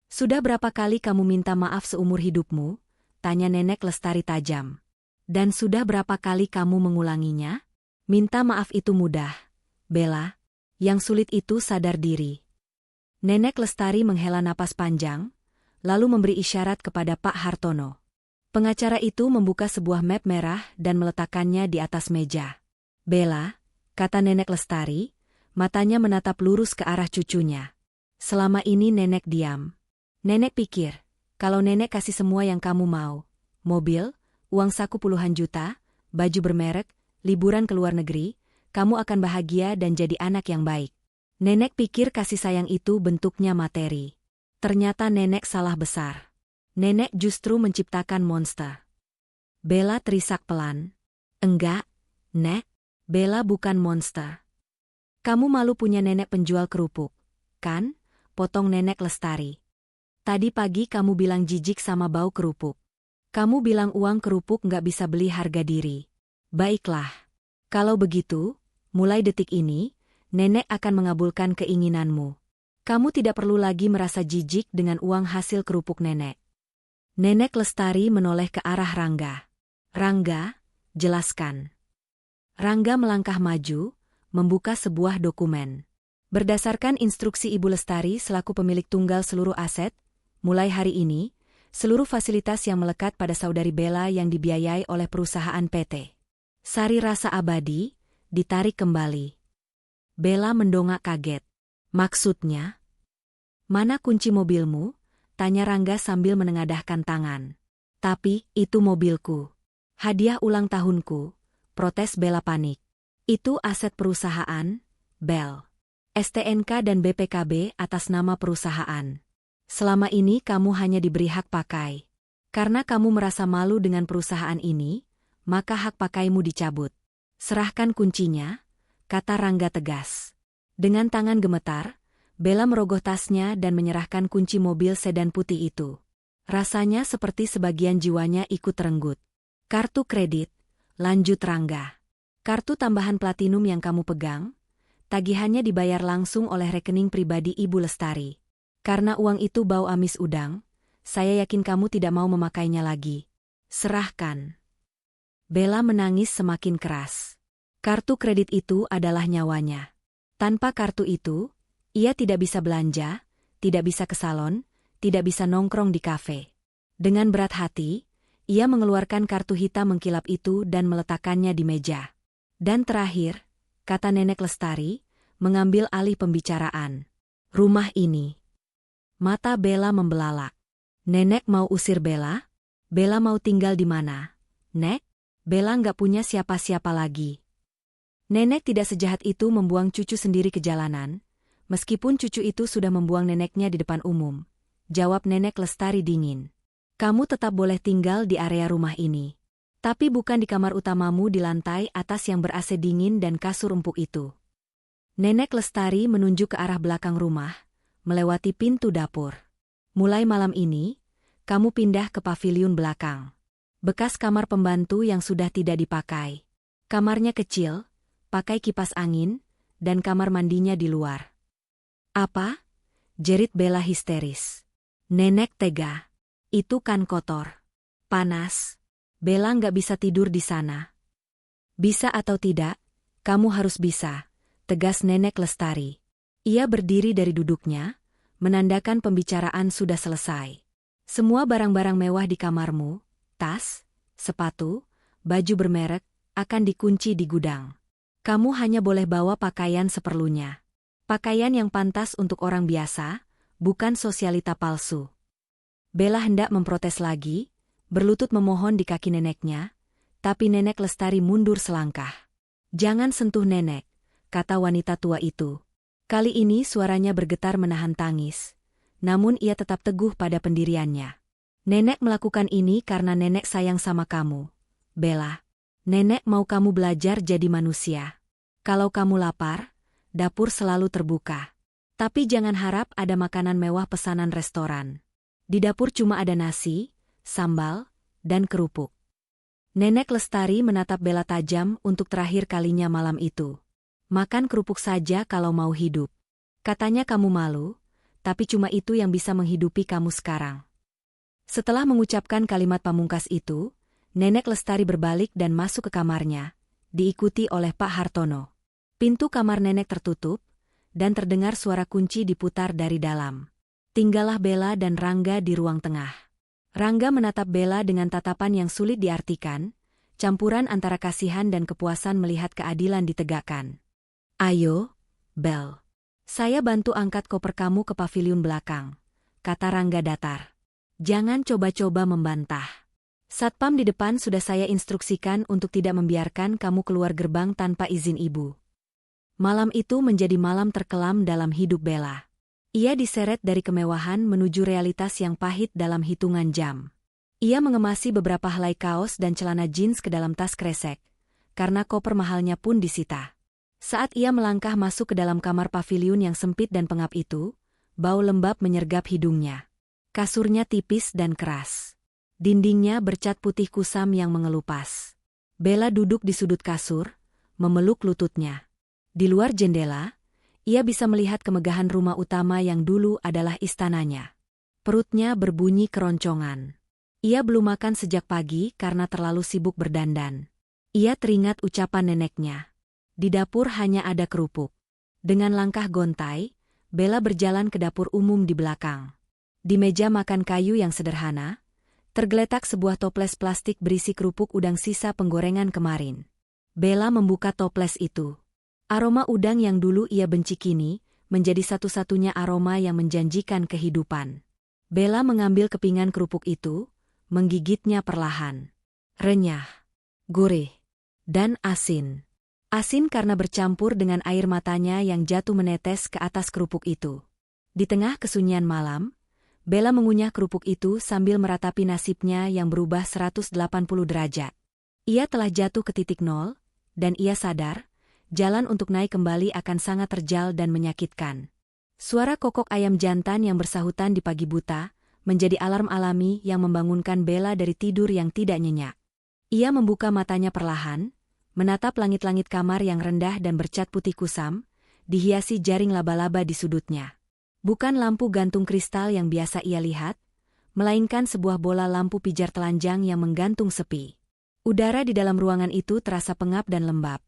"Sudah berapa kali kamu minta maaf seumur hidupmu?" tanya Nenek Lestari tajam. "Dan sudah berapa kali kamu mengulanginya?" "Minta maaf itu mudah, Bella. Yang sulit itu sadar diri." Nenek Lestari menghela napas panjang, lalu memberi isyarat kepada Pak Hartono. Pengacara itu membuka sebuah map merah dan meletakkannya di atas meja. "Bella," kata Nenek Lestari, matanya menatap lurus ke arah cucunya. "Selama ini Nenek diam. Nenek pikir, kalau Nenek kasih semua yang kamu mau, mobil, uang saku puluhan juta, baju bermerek, liburan ke luar negeri, kamu akan bahagia dan jadi anak yang baik. Nenek pikir kasih sayang itu bentuknya materi. Ternyata Nenek salah besar. Nenek justru menciptakan monster." Bella terisak pelan. "Enggak, Nek. Bella bukan monster." "Kamu malu punya nenek penjual kerupuk, kan?" potong Nenek Lestari. "Tadi pagi kamu bilang jijik sama bau kerupuk. Kamu bilang uang kerupuk nggak bisa beli harga diri. Baiklah. Kalau begitu, mulai detik ini, Nenek akan mengabulkan keinginanmu. Kamu tidak perlu lagi merasa jijik dengan uang hasil kerupuk Nenek." Nenek Lestari menoleh ke arah Rangga. "Rangga, jelaskan." Rangga melangkah maju, membuka sebuah dokumen. Berdasarkan instruksi Ibu Lestari selaku pemilik tunggal seluruh aset, mulai hari ini, seluruh fasilitas yang melekat pada saudari Bella yang dibiayai oleh perusahaan PT Sari Rasa Abadi, ditarik kembali. Bella mendongak kaget. "Maksudnya? Mana kunci mobilmu?" tanya Rangga sambil menengadahkan tangan. "Tapi, itu mobilku. Hadiah ulang tahunku," protes Bella panik. "Itu aset perusahaan, Bel. STNK dan BPKB atas nama perusahaan. Selama ini kamu hanya diberi hak pakai. Karena kamu merasa malu dengan perusahaan ini, maka hak pakaimu dicabut. Serahkan kuncinya," kata Rangga tegas. Dengan tangan gemetar, Bella merogoh tasnya dan menyerahkan kunci mobil sedan putih itu. Rasanya seperti sebagian jiwanya ikut terenggut. "Kartu kredit," lanjut Rangga. "Kartu tambahan platinum yang kamu pegang, tagihannya dibayar langsung oleh rekening pribadi Ibu Lestari. Karena uang itu bau amis udang, saya yakin kamu tidak mau memakainya lagi. Serahkan." Bella menangis semakin keras. Kartu kredit itu adalah nyawanya. Tanpa kartu itu, ia tidak bisa belanja, tidak bisa ke salon, tidak bisa nongkrong di kafe. Dengan berat hati, ia mengeluarkan kartu hitam mengkilap itu dan meletakkannya di meja. "Dan terakhir," kata Nenek Lestari, mengambil alih pembicaraan. "Rumah ini." Mata Bella membelalak. Nenek mau usir Bella? Bella mau tinggal di mana? "Nek, Bella nggak punya siapa-siapa lagi." Nenek tidak sejahat itu membuang cucu sendiri ke jalanan, meskipun cucu itu sudah membuang neneknya di depan umum. Jawab Nenek Lestari dingin. "Kamu tetap boleh tinggal di area rumah ini. Tapi bukan di kamar utamamu di lantai atas yang ber-AC dingin dan kasur empuk itu." Nenek Lestari menunjuk ke arah belakang rumah, melewati pintu dapur. "Mulai malam ini, kamu pindah ke paviliun belakang. Bekas kamar pembantu yang sudah tidak dipakai. Kamarnya kecil, pakai kipas angin, dan kamar mandinya di luar." "Apa?" jerit Bella histeris. "Nenek tega. Itu kan kotor. Panas. Bella nggak bisa tidur di sana." "Bisa atau tidak, kamu harus bisa," tegas Nenek Lestari. Ia berdiri dari duduknya, menandakan pembicaraan sudah selesai. "Semua barang-barang mewah di kamarmu, tas, sepatu, baju bermerek, akan dikunci di gudang. Kamu hanya boleh bawa pakaian seperlunya. Pakaian yang pantas untuk orang biasa, bukan sosialita palsu. Bella hendak memprotes lagi, berlutut memohon di kaki neneknya, tapi Nenek Lestari mundur selangkah. "Jangan sentuh nenek," kata wanita tua itu. Kali ini suaranya bergetar menahan tangis, namun ia tetap teguh pada pendiriannya. "Nenek melakukan ini karena nenek sayang sama kamu, Bella. Nenek mau kamu belajar jadi manusia. Kalau kamu lapar, dapur selalu terbuka. Tapi jangan harap ada makanan mewah pesanan restoran. Di dapur cuma ada nasi, sambal, dan kerupuk." Nenek Lestari menatap Bella tajam untuk terakhir kalinya malam itu. "Makan kerupuk saja kalau mau hidup. Katanya kamu malu, tapi cuma itu yang bisa menghidupi kamu sekarang." Setelah mengucapkan kalimat pamungkas itu, Nenek Lestari berbalik dan masuk ke kamarnya, diikuti oleh Pak Hartono. Pintu kamar nenek tertutup, dan terdengar suara kunci diputar dari dalam. Tinggallah Bella dan Rangga di ruang tengah. Rangga menatap Bella dengan tatapan yang sulit diartikan, campuran antara kasihan dan kepuasan melihat keadilan ditegakkan. "Ayo, Bel. Saya bantu angkat koper kamu ke paviliun belakang," kata Rangga datar. "Jangan coba-coba membantah. Satpam di depan sudah saya instruksikan untuk tidak membiarkan kamu keluar gerbang tanpa izin ibu." Malam itu menjadi malam terkelam dalam hidup Bella. Ia diseret dari kemewahan menuju realitas yang pahit dalam hitungan jam. Ia mengemasi beberapa helai kaos dan celana jeans ke dalam tas kresek, karena koper mahalnya pun disita. Saat ia melangkah masuk ke dalam kamar paviliun yang sempit dan pengap itu, bau lembab menyergap hidungnya. Kasurnya tipis dan keras. Dindingnya bercat putih kusam yang mengelupas. Bella duduk di sudut kasur, memeluk lututnya. Di luar jendela, ia bisa melihat kemegahan rumah utama yang dulu adalah istananya. Perutnya berbunyi keroncongan. Ia belum makan sejak pagi karena terlalu sibuk berdandan. Ia teringat ucapan neneknya. Di dapur hanya ada kerupuk. Dengan langkah gontai, Bella berjalan ke dapur umum di belakang. Di meja makan kayu yang sederhana, tergeletak sebuah toples plastik berisi kerupuk udang sisa penggorengan kemarin. Bella membuka toples itu. Aroma udang yang dulu ia benci kini, menjadi satu-satunya aroma yang menjanjikan kehidupan. Bella mengambil kepingan kerupuk itu, menggigitnya perlahan. Renyah, gurih, dan asin. Asin karena bercampur dengan air matanya yang jatuh menetes ke atas kerupuk itu. Di tengah kesunyian malam, Bella mengunyah kerupuk itu sambil meratapi nasibnya yang berubah 180 derajat. Ia telah jatuh ke titik nol, dan ia sadar, jalan untuk naik kembali akan sangat terjal dan menyakitkan. Suara kokok ayam jantan yang bersahutan di pagi buta, menjadi alarm alami yang membangunkan Bella dari tidur yang tidak nyenyak. Ia membuka matanya perlahan, menatap langit-langit kamar yang rendah dan bercat putih kusam, dihiasi jaring laba-laba di sudutnya. Bukan lampu gantung kristal yang biasa ia lihat, melainkan sebuah bola lampu pijar telanjang yang menggantung sepi. Udara di dalam ruangan itu terasa pengap dan lembab.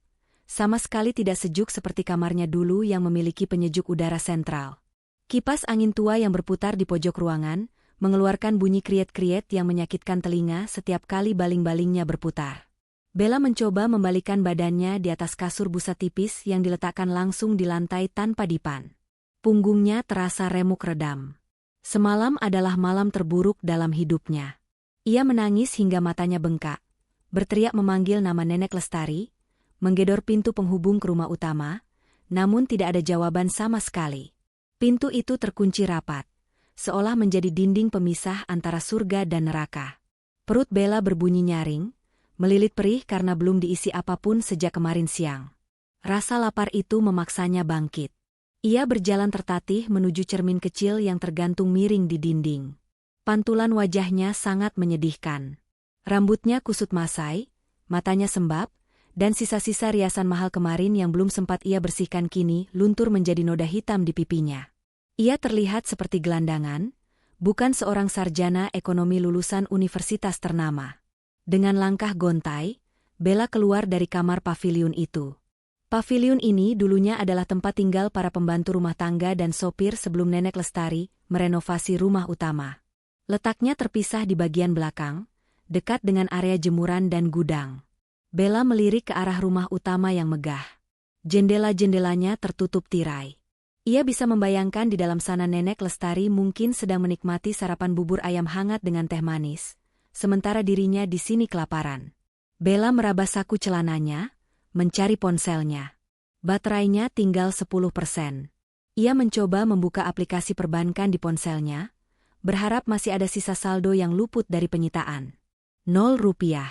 Sama sekali tidak sejuk seperti kamarnya dulu yang memiliki penyejuk udara sentral. Kipas angin tua yang berputar di pojok ruangan, mengeluarkan bunyi kriet-kriet yang menyakitkan telinga setiap kali baling-balingnya berputar. Bella mencoba membalikkan badannya di atas kasur busa tipis yang diletakkan langsung di lantai tanpa dipan. Punggungnya terasa remuk redam. Semalam adalah malam terburuk dalam hidupnya. Ia menangis hingga matanya bengkak, berteriak memanggil nama Nenek Lestari, menggedor pintu penghubung ke rumah utama, namun tidak ada jawaban sama sekali. Pintu itu terkunci rapat, seolah menjadi dinding pemisah antara surga dan neraka. Perut Bella berbunyi nyaring, melilit perih karena belum diisi apapun sejak kemarin siang. Rasa lapar itu memaksanya bangkit. Ia berjalan tertatih menuju cermin kecil yang tergantung miring di dinding. Pantulan wajahnya sangat menyedihkan. Rambutnya kusut masai, matanya sembab, dan sisa-sisa riasan mahal kemarin yang belum sempat ia bersihkan kini luntur menjadi noda hitam di pipinya. Ia terlihat seperti gelandangan, bukan seorang sarjana ekonomi lulusan universitas ternama. Dengan langkah gontai, Bella keluar dari kamar paviliun itu. Paviliun ini dulunya adalah tempat tinggal para pembantu rumah tangga dan sopir sebelum Nenek Lestari merenovasi rumah utama. Letaknya terpisah di bagian belakang, dekat dengan area jemuran dan gudang. Bella melirik ke arah rumah utama yang megah. Jendela-jendelanya tertutup tirai. Ia bisa membayangkan di dalam sana Nenek Lestari mungkin sedang menikmati sarapan bubur ayam hangat dengan teh manis, sementara dirinya di sini kelaparan. Bella meraba saku celananya, mencari ponselnya. Baterainya tinggal 10%. Ia mencoba membuka aplikasi perbankan di ponselnya, berharap masih ada sisa saldo yang luput dari penyitaan. 0 rupiah.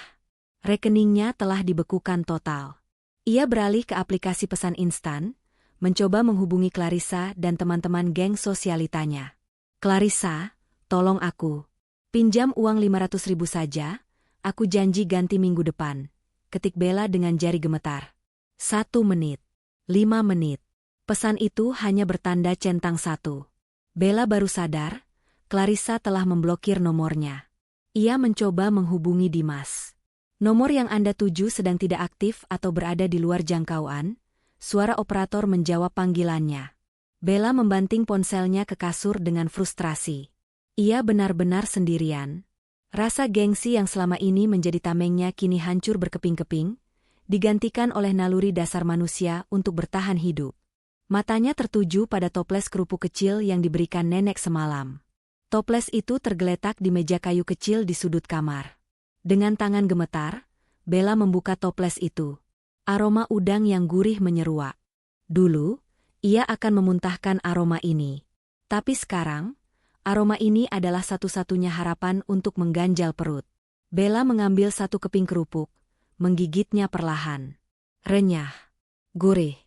Rekeningnya telah dibekukan total. Ia beralih ke aplikasi pesan instan, mencoba menghubungi Clarissa dan teman-teman geng sosialitanya. "Clarissa, tolong aku. Pinjam uang 500.000 saja, aku janji ganti minggu depan," ketik Bella dengan jari gemetar. 1 menit. 5 menit. Pesan itu hanya bertanda centang 1. Bella baru sadar, Clarissa telah memblokir nomornya. Ia mencoba menghubungi Dimas. "Nomor yang Anda tuju sedang tidak aktif atau berada di luar jangkauan," suara operator menjawab panggilannya. Bella membanting ponselnya ke kasur dengan frustrasi. Ia benar-benar sendirian. Rasa gengsi yang selama ini menjadi tamengnya kini hancur berkeping-keping, digantikan oleh naluri dasar manusia untuk bertahan hidup. Matanya tertuju pada toples kerupuk kecil yang diberikan nenek semalam. Toples itu tergeletak di meja kayu kecil di sudut kamar. Dengan tangan gemetar, Bella membuka toples itu. Aroma udang yang gurih menyeruak. Dulu, ia akan memuntahkan aroma ini. Tapi sekarang, aroma ini adalah satu-satunya harapan untuk mengganjal perut. Bella mengambil satu keping kerupuk, menggigitnya perlahan. Renyah. Gurih.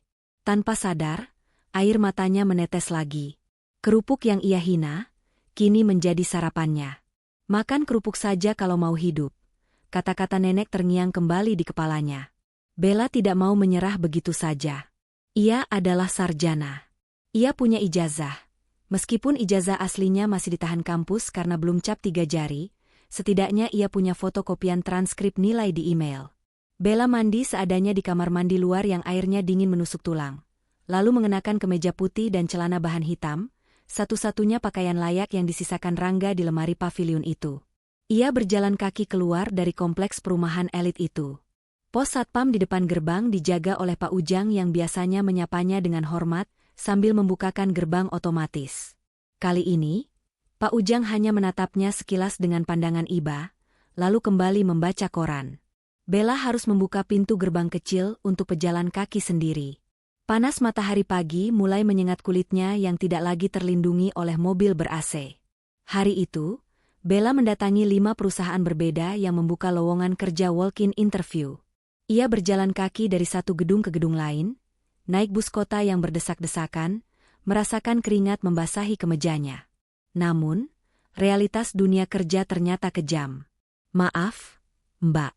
Tanpa sadar, air matanya menetes lagi. Kerupuk yang ia hina, kini menjadi sarapannya. "Makan kerupuk saja kalau mau hidup," kata-kata nenek terngiang kembali di kepalanya. Bella tidak mau menyerah begitu saja. Ia adalah sarjana. Ia punya ijazah. Meskipun ijazah aslinya masih ditahan kampus karena belum cap 3 jari, setidaknya ia punya fotokopian transkrip nilai di email. Bella mandi seadanya di kamar mandi luar yang airnya dingin menusuk tulang. Lalu mengenakan kemeja putih dan celana bahan hitam, satu-satunya pakaian layak yang disisakan Rangga di lemari pavilion itu. Ia berjalan kaki keluar dari kompleks perumahan elit itu. Pos satpam di depan gerbang dijaga oleh Pak Ujang yang biasanya menyapanya dengan hormat sambil membukakan gerbang otomatis. Kali ini, Pak Ujang hanya menatapnya sekilas dengan pandangan iba, lalu kembali membaca koran. Bella harus membuka pintu gerbang kecil untuk pejalan kaki sendiri. Panas matahari pagi mulai menyengat kulitnya yang tidak lagi terlindungi oleh mobil ber-AC. Hari itu, Bella mendatangi 5 perusahaan berbeda yang membuka lowongan kerja walk-in interview. Ia berjalan kaki dari satu gedung ke gedung lain, naik bus kota yang berdesak-desakan, merasakan keringat membasahi kemejanya. Namun, realitas dunia kerja ternyata kejam. "Maaf, Mbak.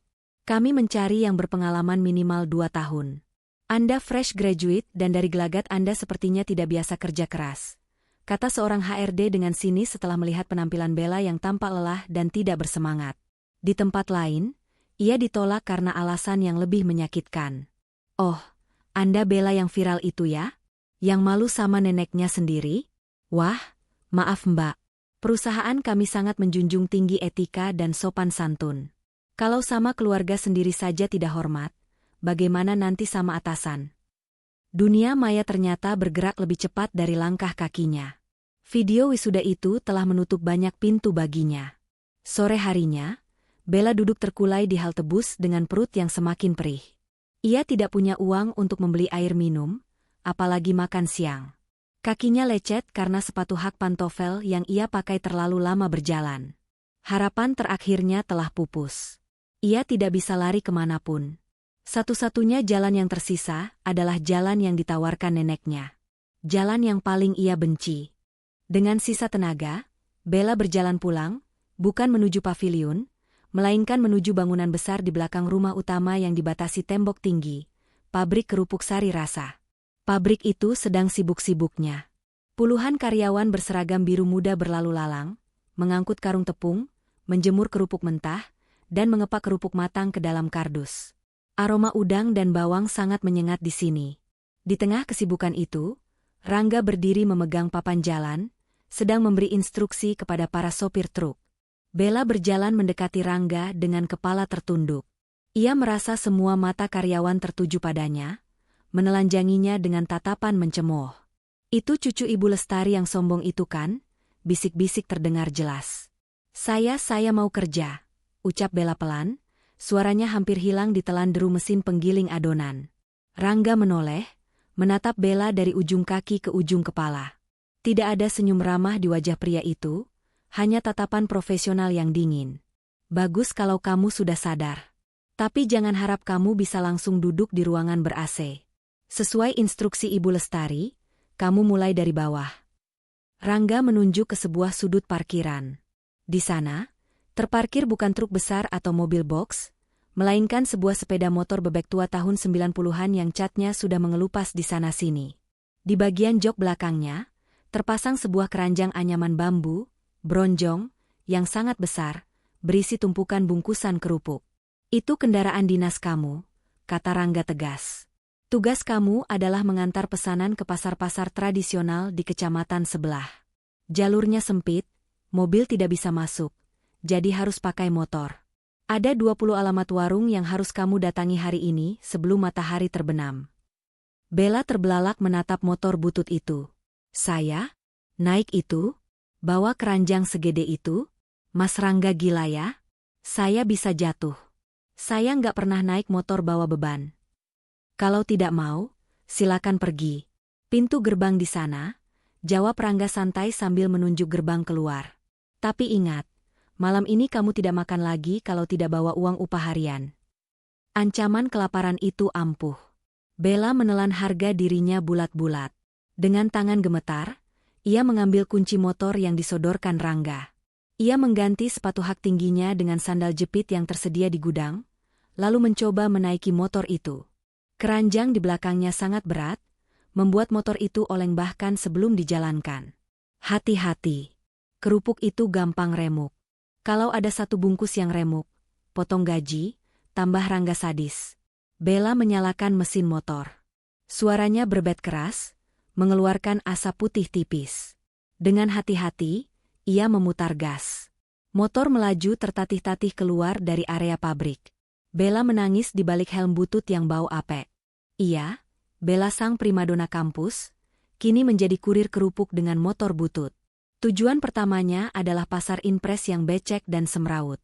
Kami mencari yang berpengalaman minimal 2 tahun. Anda fresh graduate dan dari gelagat Anda sepertinya tidak biasa kerja keras," kata seorang HRD dengan sinis setelah melihat penampilan Bella yang tampak lelah dan tidak bersemangat. Di tempat lain, ia ditolak karena alasan yang lebih menyakitkan. "Oh, Anda Bella yang viral itu ya? Yang malu sama neneknya sendiri? Wah, maaf Mbak. Perusahaan kami sangat menjunjung tinggi etika dan sopan santun. Kalau sama keluarga sendiri saja tidak hormat, bagaimana nanti sama atasan?" Dunia maya ternyata bergerak lebih cepat dari langkah kakinya. Video wisuda itu telah menutup banyak pintu baginya. Sore harinya, Bella duduk terkulai di halte bus dengan perut yang semakin perih. Ia tidak punya uang untuk membeli air minum, apalagi makan siang. Kakinya lecet karena sepatu hak pantofel yang ia pakai terlalu lama berjalan. Harapan terakhirnya telah pupus. Ia tidak bisa lari kemanapun. Satu-satunya jalan yang tersisa adalah jalan yang ditawarkan neneknya. Jalan yang paling ia benci. Dengan sisa tenaga, Bella berjalan pulang, bukan menuju pavilion, melainkan menuju bangunan besar di belakang rumah utama yang dibatasi tembok tinggi, pabrik kerupuk Sari Rasa. Pabrik itu sedang sibuk-sibuknya. Puluhan karyawan berseragam biru muda berlalu lalang, mengangkut karung tepung, menjemur kerupuk mentah, dan mengepak kerupuk matang ke dalam kardus. Aroma udang dan bawang sangat menyengat di sini. Di tengah kesibukan itu, Rangga berdiri memegang papan jalan, sedang memberi instruksi kepada para sopir truk. Bella berjalan mendekati Rangga dengan kepala tertunduk. Ia merasa semua mata karyawan tertuju padanya, menelanjanginya dengan tatapan mencemooh. "Itu cucu Ibu Lestari yang sombong itu kan?" bisik-bisik terdengar jelas. Saya mau kerja," ucap Bella pelan, suaranya hampir hilang ditelan deru mesin penggiling adonan. Rangga menoleh, menatap Bella dari ujung kaki ke ujung kepala. Tidak ada senyum ramah di wajah pria itu, hanya tatapan profesional yang dingin. "Bagus kalau kamu sudah sadar. Tapi jangan harap kamu bisa langsung duduk di ruangan ber-AC. Sesuai instruksi Ibu Lestari, kamu mulai dari bawah." Rangga menunjuk ke sebuah sudut parkiran. Di sana, terparkir bukan truk besar atau mobil box, melainkan sebuah sepeda motor bebek tua tahun 90-an yang catnya sudah mengelupas di sana-sini. Di bagian jok belakangnya, terpasang sebuah keranjang anyaman bambu, bronjong, yang sangat besar, berisi tumpukan bungkusan kerupuk. "Itu kendaraan dinas kamu," kata Rangga tegas. "Tugas kamu adalah mengantar pesanan ke pasar-pasar tradisional di kecamatan sebelah. Jalurnya sempit, mobil tidak bisa masuk, jadi harus pakai motor. Ada 20 alamat warung yang harus kamu datangi hari ini sebelum matahari terbenam." Bella terbelalak menatap motor butut itu. "Saya? Naik itu? Bawa keranjang segede itu? Mas Rangga gila ya? Saya bisa jatuh. Saya nggak pernah naik motor bawa beban." "Kalau tidak mau, silakan pergi. Pintu gerbang di sana," jawab Rangga santai sambil menunjuk gerbang keluar. "Tapi ingat, malam ini kamu tidak makan lagi kalau tidak bawa uang upah harian." Ancaman kelaparan itu ampuh. Bella menelan harga dirinya bulat-bulat. Dengan tangan gemetar, ia mengambil kunci motor yang disodorkan Rangga. Ia mengganti sepatu hak tingginya dengan sandal jepit yang tersedia di gudang, lalu mencoba menaiki motor itu. Keranjang di belakangnya sangat berat, membuat motor itu oleng bahkan sebelum dijalankan. Hati-hati, kerupuk itu gampang remuk. Kalau ada satu bungkus yang remuk, potong gaji, tambah Rangga sadis. Bella menyalakan mesin motor. Suaranya berbet keras, mengeluarkan asap putih tipis. Dengan hati-hati, ia memutar gas. Motor melaju tertatih-tatih keluar dari area pabrik. Bella menangis di balik helm butut yang bau apek. Ia, Bella sang primadona kampus, kini menjadi kurir kerupuk dengan motor butut. Tujuan pertamanya adalah pasar impres yang becek dan semrawut.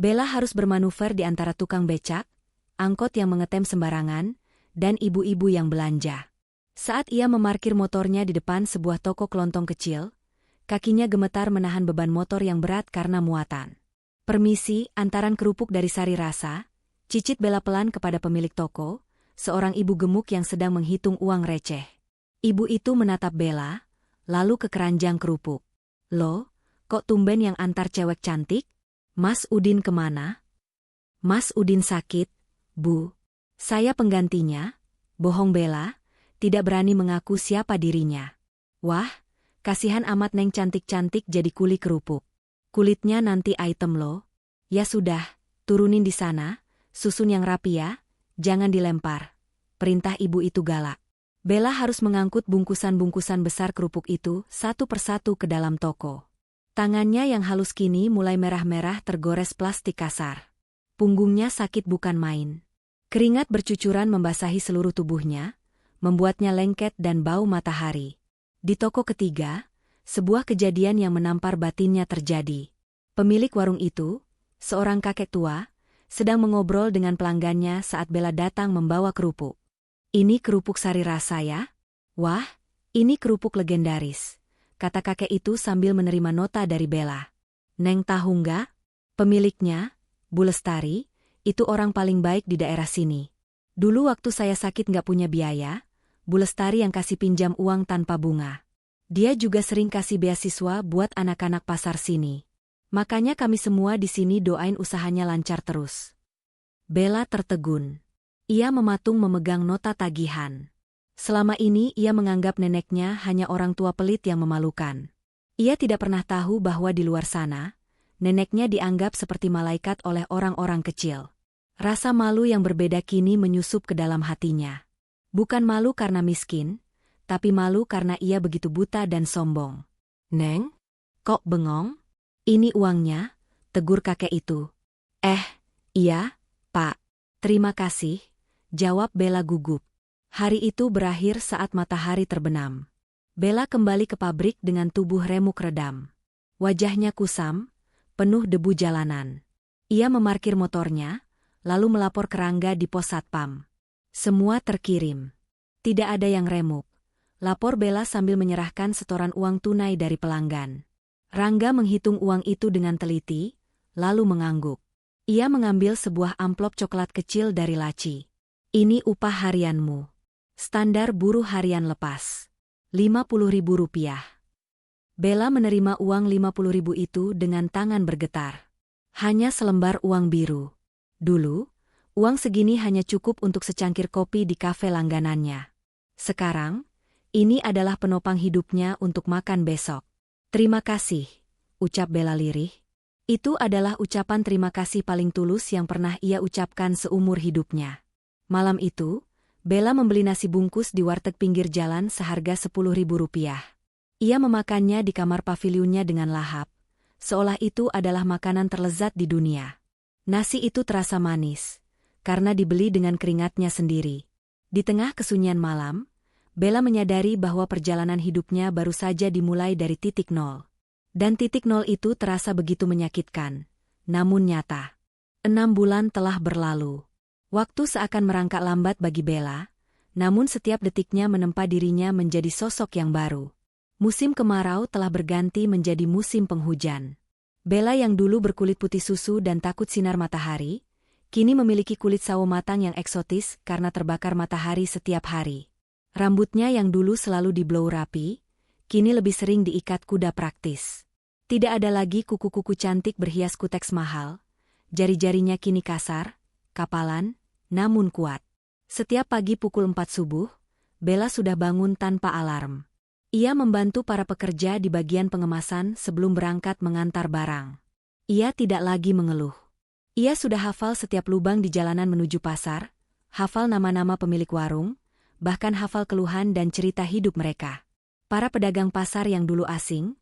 Bella harus bermanuver di antara tukang becak, angkot yang mengetem sembarangan, dan ibu-ibu yang belanja. Saat ia memarkir motornya di depan sebuah toko kelontong kecil, kakinya gemetar menahan beban motor yang berat karena muatan. "Permisi, antaran kerupuk dari Sari Rasa," cicit Bella pelan kepada pemilik toko, seorang ibu gemuk yang sedang menghitung uang receh. Ibu itu menatap Bella, lalu ke keranjang kerupuk. "Loh, kok tumben yang antar cewek cantik? Mas Udin kemana?" "Mas Udin sakit, Bu. Saya penggantinya." Bohong Bella, tidak berani mengaku siapa dirinya. "Wah, kasihan amat Neng cantik-cantik jadi kuli kerupuk. Kulitnya nanti item loh." "Ya sudah, turunin di sana, susun yang rapi ya, jangan dilempar," perintah ibu itu galak. Bella harus mengangkut bungkusan-bungkusan besar kerupuk itu satu persatu ke dalam toko. Tangannya yang halus kini mulai merah-merah tergores plastik kasar. Punggungnya sakit bukan main. Keringat bercucuran membasahi seluruh tubuhnya, membuatnya lengket dan bau matahari. Di toko ketiga, sebuah kejadian yang menampar batinnya terjadi. Pemilik warung itu, seorang kakek tua, sedang mengobrol dengan pelanggannya saat Bella datang membawa kerupuk. "Ini kerupuk Sari Rasa ya? Wah, ini kerupuk legendaris," kata kakek itu sambil menerima nota dari Bella. "Neng tahu nggak? Pemiliknya, Bu Lestari, itu orang paling baik di daerah sini. Dulu waktu saya sakit nggak punya biaya, Bu Lestari yang kasih pinjam uang tanpa bunga. Dia juga sering kasih beasiswa buat anak-anak pasar sini. Makanya kami semua di sini doain usahanya lancar terus." Bella tertegun. Ia mematung memegang nota tagihan. Selama ini ia menganggap neneknya hanya orang tua pelit yang memalukan. Ia tidak pernah tahu bahwa di luar sana, neneknya dianggap seperti malaikat oleh orang-orang kecil. Rasa malu yang berbeda kini menyusup ke dalam hatinya. Bukan malu karena miskin, tapi malu karena ia begitu buta dan sombong. "Neng, kok bengong? Ini uangnya, tegur kakek itu. Iya, Pak. Terima kasih, jawab Bella gugup. Hari itu berakhir saat matahari terbenam. Bella kembali ke pabrik dengan tubuh remuk redam. Wajahnya kusam, penuh debu jalanan. Ia memarkir motornya, lalu melapor ke Rangga di pos satpam. Semua terkirim. Tidak ada yang remuk. Lapor Bella sambil menyerahkan setoran uang tunai dari pelanggan. Rangga menghitung uang itu dengan teliti, lalu mengangguk. Ia mengambil sebuah amplop coklat kecil dari laci. Ini upah harianmu. Standar buruh harian lepas. Rp50.000. Bella menerima uang Rp50.000 itu dengan tangan bergetar. Hanya selembar uang biru. Dulu, uang segini hanya cukup untuk secangkir kopi di kafe langganannya. Sekarang, ini adalah penopang hidupnya untuk makan besok. Terima kasih, ucap Bella lirih. Itu adalah ucapan terima kasih paling tulus yang pernah ia ucapkan seumur hidupnya. Malam itu, Bella membeli nasi bungkus di warteg pinggir jalan seharga Rp10.000. Ia memakannya di kamar pavilionnya dengan lahap, seolah itu adalah makanan terlezat di dunia. Nasi itu terasa manis, karena dibeli dengan keringatnya sendiri. Di tengah kesunyian malam, Bella menyadari bahwa perjalanan hidupnya baru saja dimulai dari titik nol. Dan titik nol itu terasa begitu menyakitkan, namun nyata. 6 bulan telah berlalu. Waktu seakan merangkak lambat bagi Bella, namun setiap detiknya menempa dirinya menjadi sosok yang baru. Musim kemarau telah berganti menjadi musim penghujan. Bella yang dulu berkulit putih susu dan takut sinar matahari, kini memiliki kulit sawo matang yang eksotis karena terbakar matahari setiap hari. Rambutnya yang dulu selalu di-blow rapi, kini lebih sering diikat kuda praktis. Tidak ada lagi kuku-kuku cantik berhias kuteks mahal, jari-jarinya kini kasar, kapalan, namun kuat. Setiap pagi pukul 4 subuh, Bella sudah bangun tanpa alarm. Ia membantu para pekerja di bagian pengemasan sebelum berangkat mengantar barang. Ia tidak lagi mengeluh. Ia sudah hafal setiap lubang di jalanan menuju pasar, hafal nama-nama pemilik warung, bahkan hafal keluhan dan cerita hidup mereka. Para pedagang pasar yang dulu asing,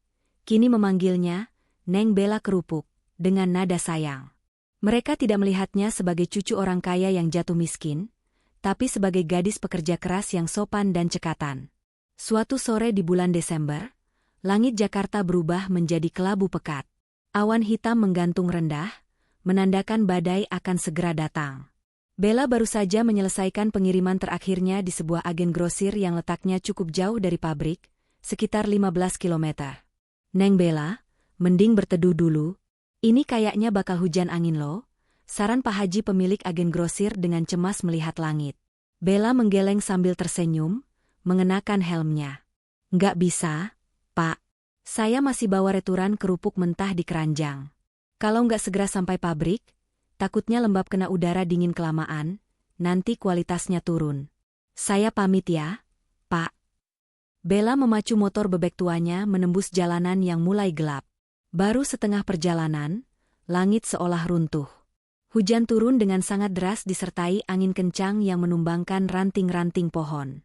kini memanggilnya Neng Bella Kerupuk, dengan nada sayang. Mereka tidak melihatnya sebagai cucu orang kaya yang jatuh miskin, tapi sebagai gadis pekerja keras yang sopan dan cekatan. Suatu sore di bulan Desember, langit Jakarta berubah menjadi kelabu pekat. Awan hitam menggantung rendah, menandakan badai akan segera datang. Bella baru saja menyelesaikan pengiriman terakhirnya di sebuah agen grosir yang letaknya cukup jauh dari pabrik, sekitar 15 km. Neng Bella, mending berteduh dulu. Ini kayaknya bakal hujan angin loh, saran Pak Haji pemilik agen grosir dengan cemas melihat langit. Bella menggeleng sambil tersenyum, mengenakan helmnya. Nggak bisa, Pak. Saya masih bawa returan kerupuk mentah di keranjang. Kalau nggak segera sampai pabrik, takutnya lembab kena udara dingin kelamaan, nanti kualitasnya turun. Saya pamit ya, Pak. Bella memacu motor bebek tuanya menembus jalanan yang mulai gelap. Baru setengah perjalanan, langit seolah runtuh. Hujan turun dengan sangat deras disertai angin kencang yang menumbangkan ranting-ranting pohon.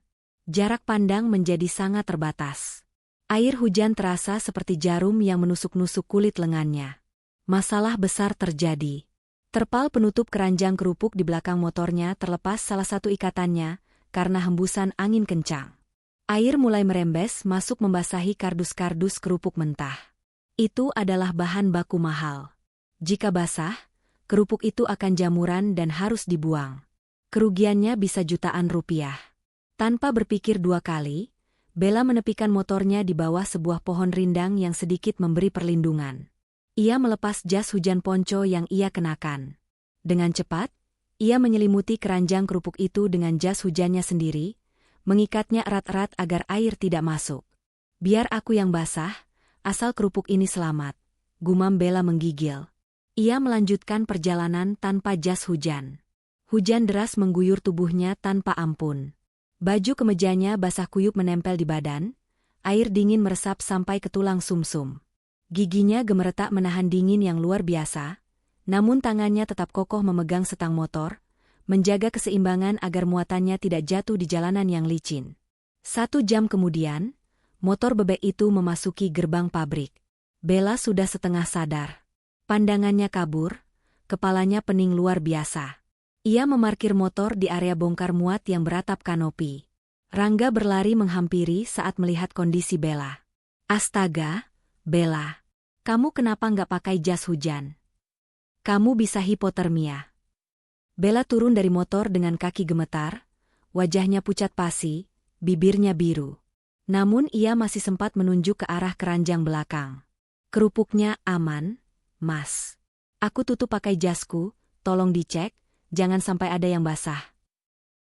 Jarak pandang menjadi sangat terbatas. Air hujan terasa seperti jarum yang menusuk-nusuk kulit lengannya. Masalah besar terjadi. Terpal penutup keranjang kerupuk di belakang motornya terlepas salah satu ikatannya karena hembusan angin kencang. Air mulai merembes masuk membasahi kardus-kardus kerupuk mentah. Itu adalah bahan baku mahal. Jika basah, kerupuk itu akan jamuran dan harus dibuang. Kerugiannya bisa jutaan rupiah. Tanpa berpikir dua kali, Bella menepikan motornya di bawah sebuah pohon rindang yang sedikit memberi perlindungan. Ia melepas jas hujan ponco yang ia kenakan. Dengan cepat, ia menyelimuti keranjang kerupuk itu dengan jas hujannya sendiri, mengikatnya erat-erat agar air tidak masuk. Biar aku yang basah, asal kerupuk ini selamat, gumam Bella menggigil. Ia melanjutkan perjalanan tanpa jas hujan. Hujan deras mengguyur tubuhnya tanpa ampun. Baju kemejanya basah kuyup menempel di badan, air dingin meresap sampai ke tulang sumsum. Giginya gemeretak menahan dingin yang luar biasa, namun tangannya tetap kokoh memegang setang motor, menjaga keseimbangan agar muatannya tidak jatuh di jalanan yang licin. 1 jam kemudian, motor bebek itu memasuki gerbang pabrik. Bella sudah setengah sadar. Pandangannya kabur, kepalanya pening luar biasa. Ia memarkir motor di area bongkar muat yang beratap kanopi. Rangga berlari menghampiri saat melihat kondisi Bella. Astaga, Bella. Kamu kenapa nggak pakai jas hujan? Kamu bisa hipotermia. Bella turun dari motor dengan kaki gemetar, wajahnya pucat pasi, bibirnya biru. Namun ia masih sempat menunjuk ke arah keranjang belakang. Kerupuknya aman, Mas. Aku tutup pakai jasku, tolong dicek, jangan sampai ada yang basah.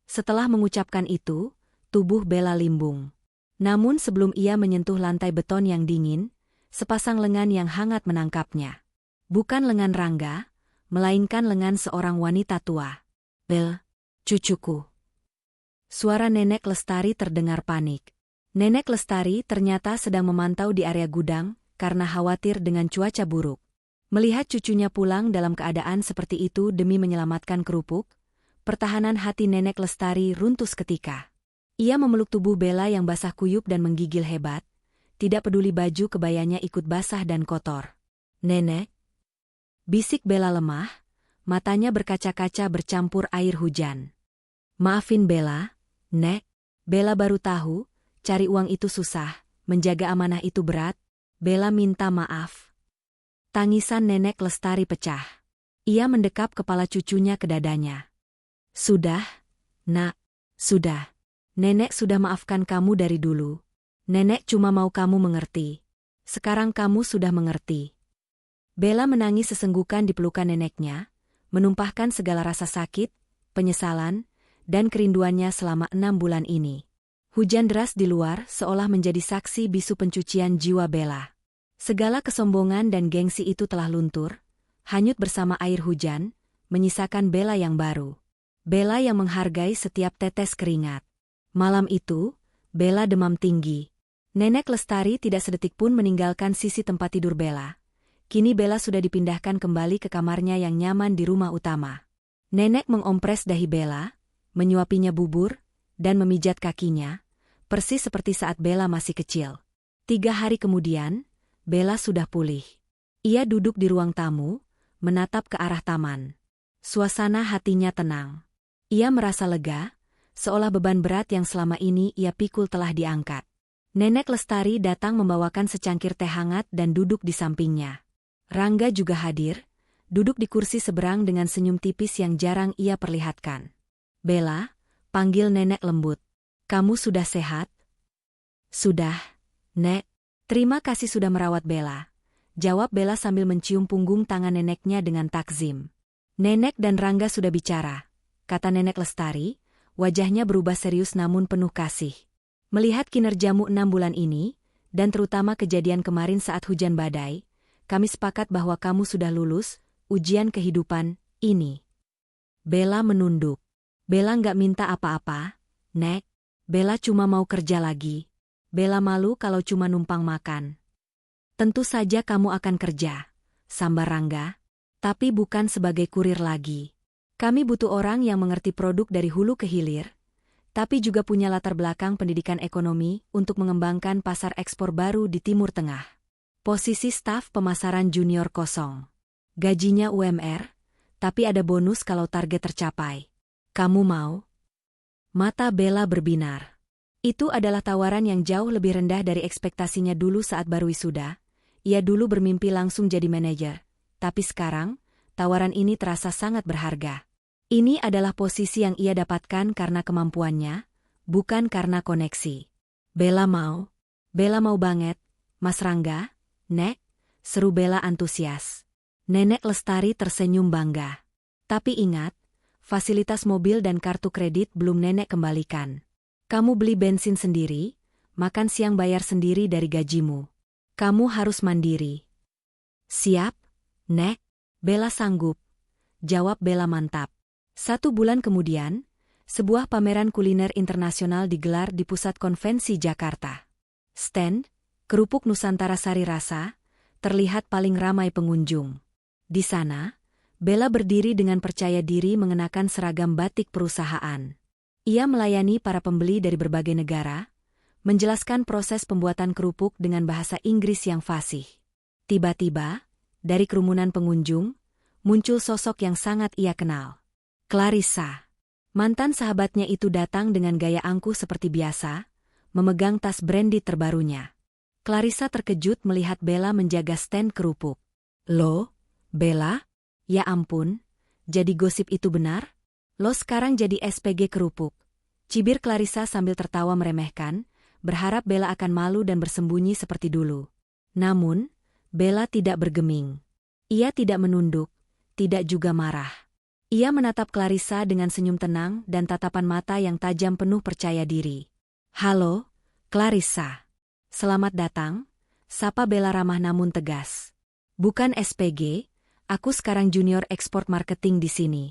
Setelah mengucapkan itu, tubuh Bella limbung. Namun sebelum ia menyentuh lantai beton yang dingin, sepasang lengan yang hangat menangkapnya. Bukan lengan Rangga, melainkan lengan seorang wanita tua. Bel, cucuku. Suara Nenek Lestari terdengar panik. Nenek Lestari ternyata sedang memantau di area gudang karena khawatir dengan cuaca buruk. Melihat cucunya pulang dalam keadaan seperti itu demi menyelamatkan kerupuk, pertahanan hati Nenek Lestari runtuh seketika. Ia memeluk tubuh Bella yang basah kuyup dan menggigil hebat, tidak peduli baju kebayanya ikut basah dan kotor. Nenek, bisik Bella lemah, matanya berkaca-kaca bercampur air hujan. Maafin Bella, Nek. Bella baru tahu, cari uang itu susah, menjaga amanah itu berat. Bella minta maaf. Tangisan Nenek Lestari pecah. Ia mendekap kepala cucunya ke dadanya. Sudah, Nak, sudah. Nenek sudah maafkan kamu dari dulu. Nenek cuma mau kamu mengerti. Sekarang kamu sudah mengerti. Bella menangis sesenggukan di pelukan neneknya, menumpahkan segala rasa sakit, penyesalan, dan kerinduannya selama 6 bulan ini. Hujan deras di luar seolah menjadi saksi bisu pencucian jiwa Bella. Segala kesombongan dan gengsi itu telah luntur, hanyut bersama air hujan, menyisakan Bella yang baru. Bella yang menghargai setiap tetes keringat. Malam itu, Bella demam tinggi. Nenek Lestari tidak sedetik pun meninggalkan sisi tempat tidur Bella. Kini Bella sudah dipindahkan kembali ke kamarnya yang nyaman di rumah utama. Nenek mengompres dahi Bella, menyuapinya bubur, dan memijat kakinya, persis seperti saat Bella masih kecil. 3 hari kemudian, Bella sudah pulih. Ia duduk di ruang tamu, menatap ke arah taman. Suasana hatinya tenang. Ia merasa lega, seolah beban berat yang selama ini ia pikul telah diangkat. Nenek Lestari datang membawakan secangkir teh hangat dan duduk di sampingnya. Rangga juga hadir, duduk di kursi seberang dengan senyum tipis yang jarang ia perlihatkan. Bella, panggil Nenek lembut. Kamu sudah sehat? Sudah, Nek. Terima kasih sudah merawat Bella. Jawab Bella sambil mencium punggung tangan neneknya dengan takzim. Nenek dan Rangga sudah bicara, kata Nenek Lestari, wajahnya berubah serius namun penuh kasih. Melihat kinerjamu 6 bulan ini, dan terutama kejadian kemarin saat hujan badai, kami sepakat bahwa kamu sudah lulus ujian kehidupan ini. Bella menunduk. Bella nggak minta apa-apa, Nek. Bella cuma mau kerja lagi. Bella malu kalau cuma numpang makan. Tentu saja kamu akan kerja, sambar Rangga. Tapi bukan sebagai kurir lagi. Kami butuh orang yang mengerti produk dari hulu ke hilir, tapi juga punya latar belakang pendidikan ekonomi untuk mengembangkan pasar ekspor baru di Timur Tengah. Posisi staf pemasaran junior kosong. Gajinya UMR, tapi ada bonus kalau target tercapai. Kamu mau? Mata Bella berbinar. Itu adalah tawaran yang jauh lebih rendah dari ekspektasinya dulu saat baru wisuda. Ia dulu bermimpi langsung jadi manajer, tapi sekarang, tawaran ini terasa sangat berharga. Ini adalah posisi yang ia dapatkan karena kemampuannya, bukan karena koneksi. Bella mau banget, Mas Rangga, Nek, seru Bella antusias. Nenek Lestari tersenyum bangga. Tapi ingat, fasilitas mobil dan kartu kredit belum Nenek kembalikan. Kamu beli bensin sendiri, makan siang bayar sendiri dari gajimu. Kamu harus mandiri. Siap, Nek. Bella sanggup. Jawab Bella mantap. 1 bulan kemudian, sebuah pameran kuliner internasional digelar di Pusat Konvensi Jakarta. Stand, kerupuk Nusantara Sari Rasa, terlihat paling ramai pengunjung. Di sana, Bella berdiri dengan percaya diri mengenakan seragam batik perusahaan. Ia melayani para pembeli dari berbagai negara, menjelaskan proses pembuatan kerupuk dengan bahasa Inggris yang fasih. Tiba-tiba, Dari kerumunan pengunjung, muncul sosok yang sangat ia kenal. Clarissa. Mantan sahabatnya itu datang dengan gaya angkuh seperti biasa, memegang tas brandy terbarunya. Clarissa terkejut melihat Bella menjaga stand kerupuk. "Loh, Bella? Ya ampun, jadi gosip itu benar? Lo sekarang jadi SPG kerupuk." Cibir Clarissa sambil tertawa meremehkan, berharap Bella akan malu dan bersembunyi seperti dulu. Namun, Bella tidak bergeming. Ia tidak menunduk, tidak juga marah. Ia menatap Clarissa dengan senyum tenang dan tatapan mata yang tajam penuh percaya diri. "Halo, Clarissa. Selamat datang," sapa Bella ramah namun tegas. "Bukan SPG, aku sekarang junior ekspor marketing di sini.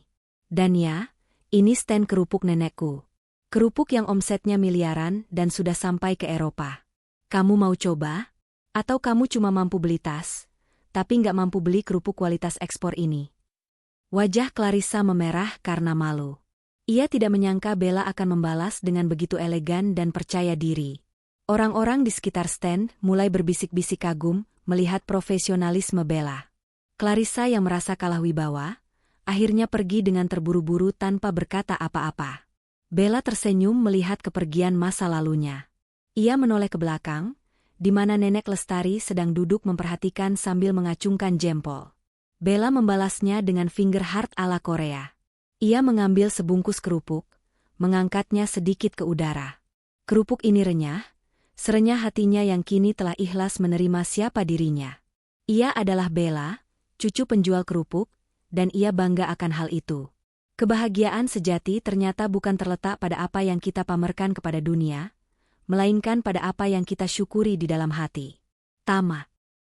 Dan ya, ini stand kerupuk nenekku. Kerupuk yang omsetnya miliaran dan sudah sampai ke Eropa. Kamu mau coba? Atau kamu cuma mampu beli tas, tapi nggak mampu beli kerupuk kualitas ekspor ini?" Wajah Clarissa memerah karena malu. Ia tidak menyangka Bella akan membalas dengan begitu elegan dan percaya diri. Orang-orang di sekitar stand mulai berbisik-bisik kagum melihat profesionalisme Bella. Clarissa yang merasa kalah wibawa, akhirnya pergi dengan terburu-buru tanpa berkata apa-apa. Bella tersenyum melihat kepergian masa lalunya. Ia menoleh ke belakang, di mana Nenek Lestari sedang duduk memperhatikan sambil mengacungkan jempol. Bella membalasnya dengan finger heart ala Korea. Ia mengambil sebungkus kerupuk, mengangkatnya sedikit ke udara. Kerupuk ini renyah, serenyah hatinya yang kini telah ikhlas menerima siapa dirinya. Ia adalah Bella, cucu penjual kerupuk, dan ia bangga akan hal itu. Kebahagiaan sejati ternyata bukan terletak pada apa yang kita pamerkan kepada dunia, melainkan pada apa yang kita syukuri di dalam hati. Tamat.